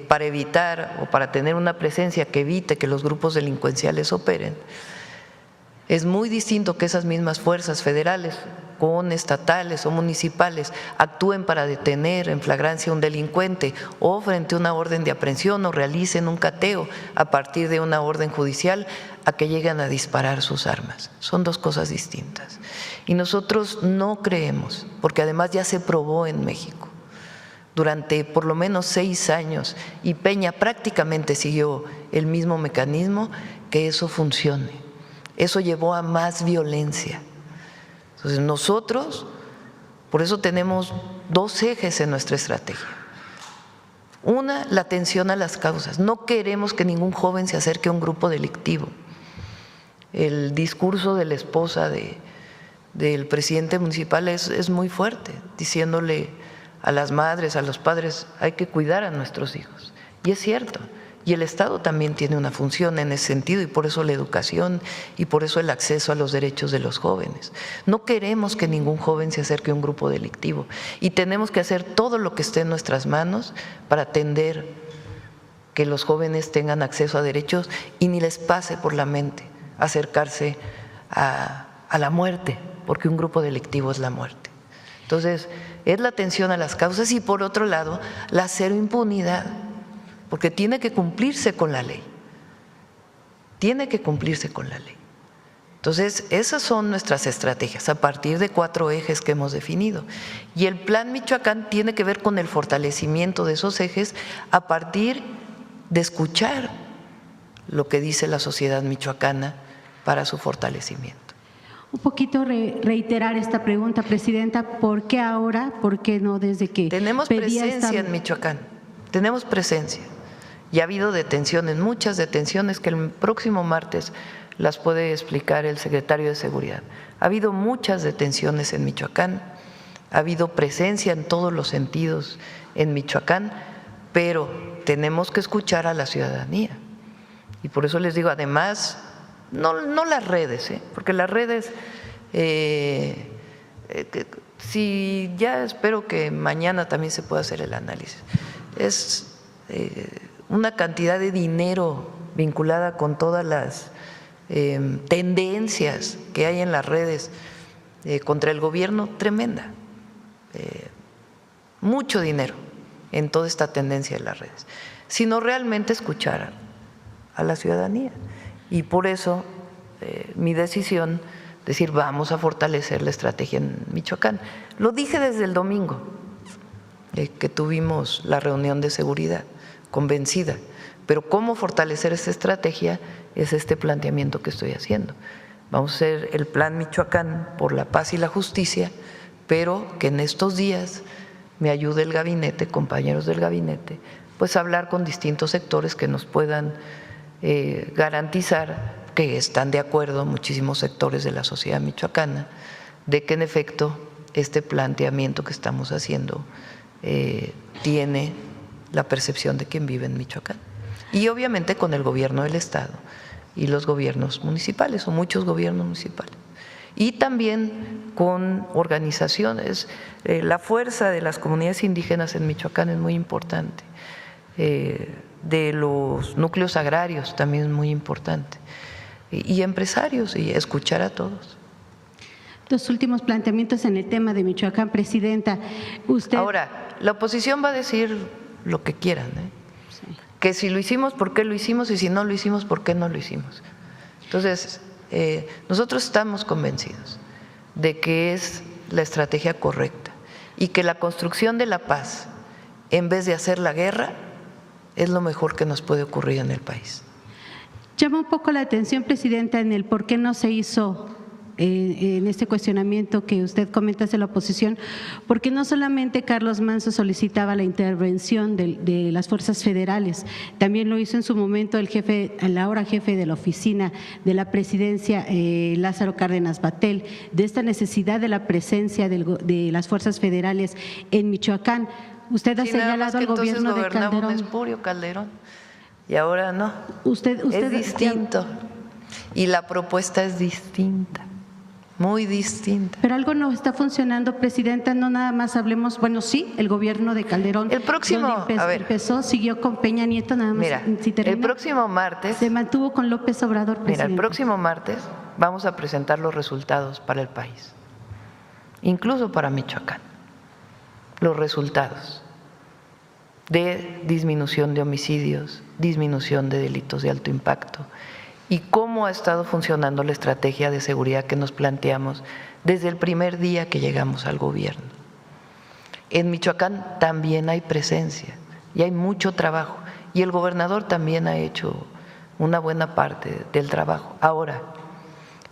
para evitar o para tener una presencia que evite que los grupos delincuenciales operen. Es muy distinto que esas mismas fuerzas federales, con estatales o municipales, actúen para detener en flagrancia a un delincuente o frente a una orden de aprehensión o realicen un cateo a partir de una orden judicial a que lleguen a disparar sus armas. Son dos cosas distintas. Y nosotros no creemos, porque además ya se probó en México durante por lo menos 6 años y Peña prácticamente siguió el mismo mecanismo, que eso funcione. Eso llevó a más violencia. Entonces nosotros, por eso tenemos 2 ejes en nuestra estrategia. Una, la atención a las causas. No queremos que ningún joven se acerque a un grupo delictivo. El discurso de la esposa del presidente municipal es muy fuerte, diciéndole a las madres, a los padres, hay que cuidar a nuestros hijos. Y es cierto. Y el Estado también tiene una función en ese sentido, y por eso la educación y por eso el acceso a los derechos de los jóvenes. No queremos que ningún joven se acerque a un grupo delictivo y tenemos que hacer todo lo que esté en nuestras manos para atender que los jóvenes tengan acceso a derechos y ni les pase por la mente acercarse a la muerte, porque un grupo delictivo es la muerte. Entonces, es la atención a las causas y por otro lado, la cero impunidad, porque tiene que cumplirse con la ley, tiene que cumplirse con la ley. Entonces, esas son nuestras estrategias a partir de 4 ejes que hemos definido. Y el Plan Michoacán tiene que ver con el fortalecimiento de esos ejes a partir de escuchar lo que dice la sociedad michoacana para su fortalecimiento. Un poquito reiterar esta pregunta, Presidenta, ¿por qué ahora? ¿Por qué no desde que tenemos presencia en Michoacán? Tenemos presencia. Y ha habido detenciones, muchas detenciones que el próximo martes las puede explicar el secretario de Seguridad. Ha habido muchas detenciones en Michoacán, ha habido presencia en todos los sentidos en Michoacán, pero tenemos que escuchar a la ciudadanía. Y por eso les digo, además, no las redes, porque las redes, si ya espero que mañana también se pueda hacer el análisis, es una cantidad de dinero vinculada con todas las tendencias que hay en las redes contra el gobierno tremenda, mucho dinero en toda esta tendencia de las redes, sino realmente escuchar a la ciudadanía. Y por eso mi decisión, decir vamos a fortalecer la estrategia en Michoacán. Lo dije desde el domingo que tuvimos la reunión de seguridad, convencida, pero cómo fortalecer esa estrategia es este planteamiento que estoy haciendo. Vamos a hacer el Plan Michoacán por la paz y la justicia, pero que en estos días me ayude el gabinete, compañeros del gabinete, pues a hablar con distintos sectores que nos puedan garantizar, que están de acuerdo muchísimos sectores de la sociedad michoacana, de que en efecto este planteamiento que estamos haciendo tiene la percepción de quien vive en Michoacán. Y obviamente con el gobierno del Estado y los gobiernos municipales o muchos gobiernos municipales. Y también con organizaciones. La fuerza de las comunidades indígenas en Michoacán es muy importante. De los núcleos agrarios también es muy importante. Y empresarios, y escuchar a todos. Los últimos planteamientos en el tema de Michoacán, Presidenta. Usted… Ahora, la oposición va a decir lo que quieran, Sí. Que si lo hicimos, ¿por qué lo hicimos? Y si no lo hicimos, ¿por qué no lo hicimos? Entonces, nosotros estamos convencidos de que es la estrategia correcta y que la construcción de la paz, en vez de hacer la guerra, es lo mejor que nos puede ocurrir en el país. Llama un poco la atención, Presidenta, en el por qué no se hizo en este cuestionamiento que usted comenta hacia la oposición, porque no solamente Carlos Manzo solicitaba la intervención de las fuerzas federales, también lo hizo en su momento el ahora jefe de la oficina de la presidencia, Lázaro Cárdenas Batel, de esta necesidad de la presencia de las fuerzas federales en Michoacán. Usted ha señalado al gobierno de Calderón. Espurio Calderón y ahora no. Usted es distinto y la propuesta es distinta. Muy distinta. Pero algo no está funcionando, Presidenta, no nada más hablemos, bueno, sí, el gobierno de Calderón. El próximo, empezó, siguió con Peña Nieto, nada más. Mira, si termina, el próximo martes. Se mantuvo con López Obrador, Presidenta. Mira, el próximo martes vamos a presentar los resultados para el país, incluso para Michoacán. Los resultados de disminución de homicidios, disminución de delitos de alto impacto, y cómo ha estado funcionando la estrategia de seguridad que nos planteamos desde el primer día que llegamos al gobierno. En Michoacán también hay presencia y hay mucho trabajo, y el gobernador también ha hecho una buena parte del trabajo. Ahora,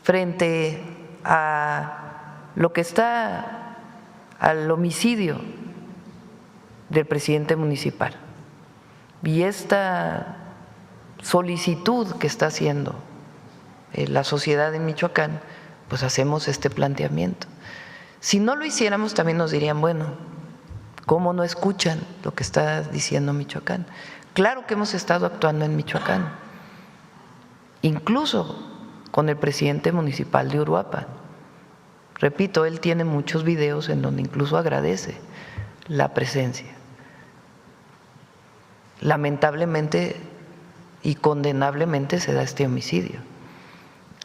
frente a lo que está al homicidio del presidente municipal y esta solicitud que está haciendo la sociedad de Michoacán, pues hacemos este planteamiento. Si no lo hiciéramos, también nos dirían, bueno, ¿cómo no escuchan lo que está diciendo Michoacán? Claro que hemos estado actuando en Michoacán, incluso con el presidente municipal de Uruapan. Repito, él tiene muchos videos en donde incluso agradece la presencia. Lamentablemente y condenablemente se da este homicidio.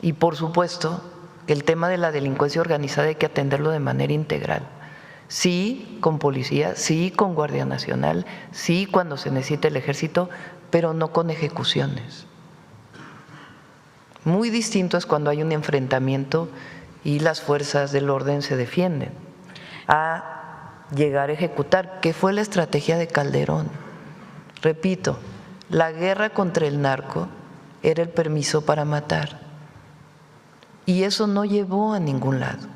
Y por supuesto, el tema de la delincuencia organizada hay que atenderlo de manera integral. Sí, con policía, sí, con Guardia Nacional, sí, cuando se necesita el ejército, pero no con ejecuciones. Muy distinto es cuando hay un enfrentamiento y las fuerzas del orden se defienden, a llegar a ejecutar, que fue la estrategia de Calderón. Repito, la guerra contra el narco era el permiso para matar y eso no llevó a ningún lado.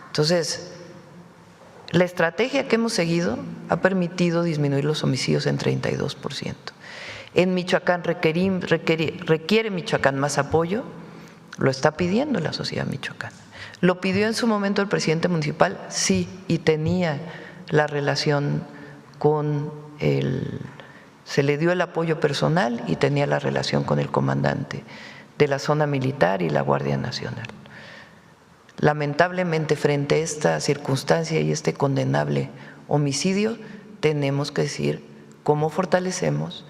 Entonces, la estrategia que hemos seguido ha permitido disminuir los homicidios en 32%. En Michoacán requiere Michoacán más apoyo, lo está pidiendo la sociedad michoacana. ¿Lo pidió en su momento el presidente municipal? Sí, y tenía la relación con se le dio el apoyo personal y tenía la relación con el comandante de la zona militar y la Guardia Nacional. Lamentablemente, frente a esta circunstancia y este condenable homicidio, tenemos que decir cómo fortalecemos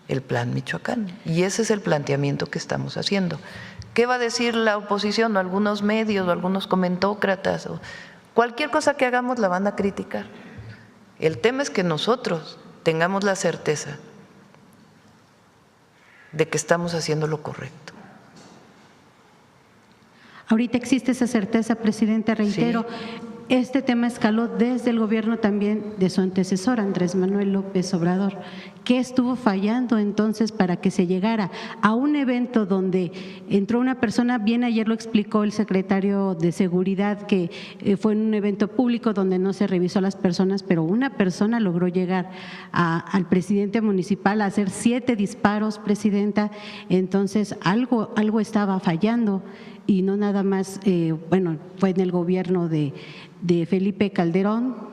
el Plan Michoacán. Y ese es el planteamiento que estamos haciendo. ¿Qué va a decir la oposición o algunos medios o algunos comentócratas? O cualquier cosa que hagamos la van a criticar. El tema es que nosotros tengamos la certeza de que estamos haciendo lo correcto. Ahorita existe esa certeza, Presidenta, reitero. Sí. Este tema escaló desde el gobierno también de su antecesor, Andrés Manuel López Obrador. ¿Qué estuvo fallando entonces para que se llegara a un evento donde entró una persona, bien ayer lo explicó el secretario de Seguridad, que fue en un evento público donde no se revisó a las personas, pero una persona logró llegar al presidente municipal a hacer 7 disparos, Presidenta? Entonces algo estaba fallando y no nada más, bueno, fue en el gobierno de Felipe Calderón,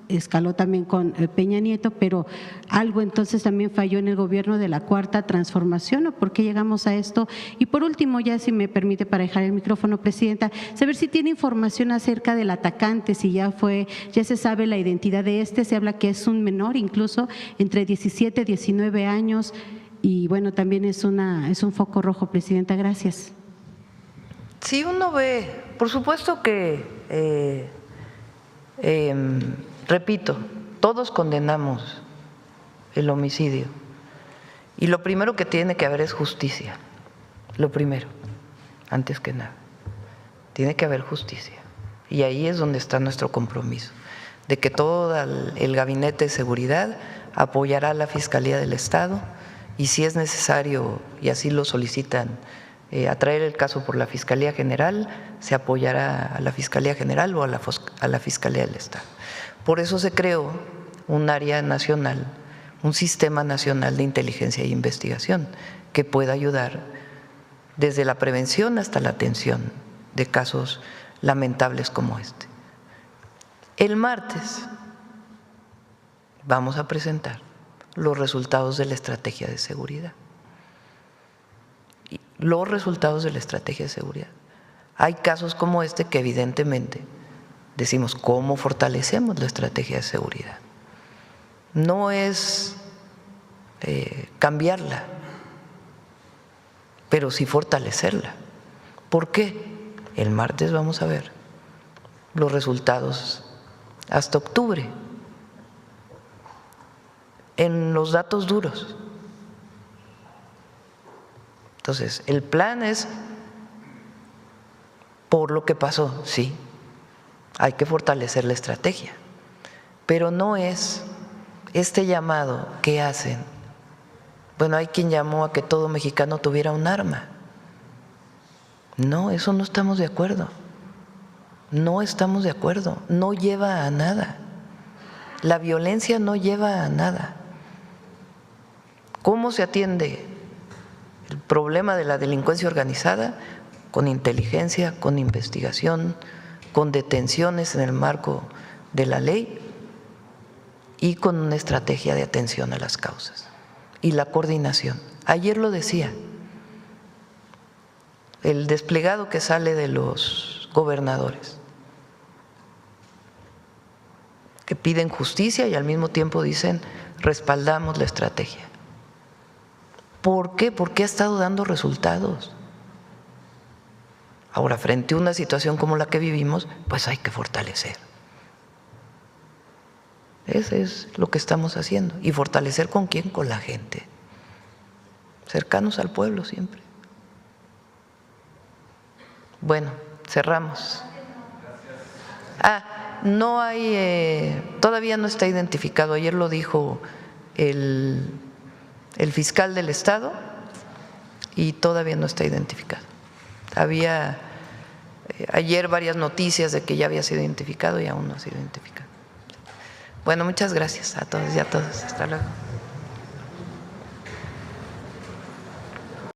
escaló también con Peña Nieto, pero algo entonces también falló en el gobierno de la Cuarta Transformación, ¿o por qué llegamos a esto? Y por último, ya si me permite para dejar el micrófono, Presidenta, saber si tiene información acerca del atacante, si ya se sabe la identidad de se habla que es un menor, incluso entre 17 y 19 años, y bueno, también es un foco rojo, Presidenta. Gracias. Si uno ve, por supuesto que… repito, todos condenamos el homicidio y lo primero que tiene que haber es justicia, lo primero, antes que nada, tiene que haber justicia y ahí es donde está nuestro compromiso, de que todo el Gabinete de Seguridad apoyará a la Fiscalía del Estado y si es necesario, y así lo solicitan, atraer el caso por la Fiscalía General, se apoyará a la Fiscalía General o a la Fiscalía del Estado. Por eso se creó un área nacional, un sistema nacional de inteligencia e investigación que pueda ayudar desde la prevención hasta la atención de casos lamentables como este. El martes vamos a presentar los resultados de la estrategia de seguridad. Los resultados de la estrategia de seguridad. Hay casos como este que evidentemente decimos cómo fortalecemos la estrategia de seguridad. No es cambiarla, pero sí fortalecerla. ¿Por qué? El martes vamos a ver los resultados hasta octubre en los datos duros. Entonces, el plan es por lo que pasó, sí. Hay que fortalecer la estrategia, pero no es este llamado que hacen. Bueno, hay quien llamó a que todo mexicano tuviera un arma. No, eso no estamos de acuerdo. No estamos de acuerdo. No lleva a nada. La violencia no lleva a nada. ¿Cómo se atiende el problema de la delincuencia organizada? Con inteligencia, con investigación, con detenciones en el marco de la ley y con una estrategia de atención a las causas y la coordinación. Ayer lo decía, el desplegado que sale de los gobernadores, que piden justicia y al mismo tiempo dicen respaldamos la estrategia. ¿Por qué? Porque ha estado dando resultados. Ahora, frente a una situación como la que vivimos, pues hay que fortalecer. Eso es lo que estamos haciendo. ¿Y fortalecer con quién? Con la gente. Cercanos al pueblo siempre. Bueno, cerramos. No hay, todavía no está identificado. Ayer lo dijo el fiscal del Estado y todavía no está identificado. Había ayer varias noticias de que ya había sido identificado y aún no ha sido identificado. Bueno, muchas gracias a todos y a todas. Hasta luego.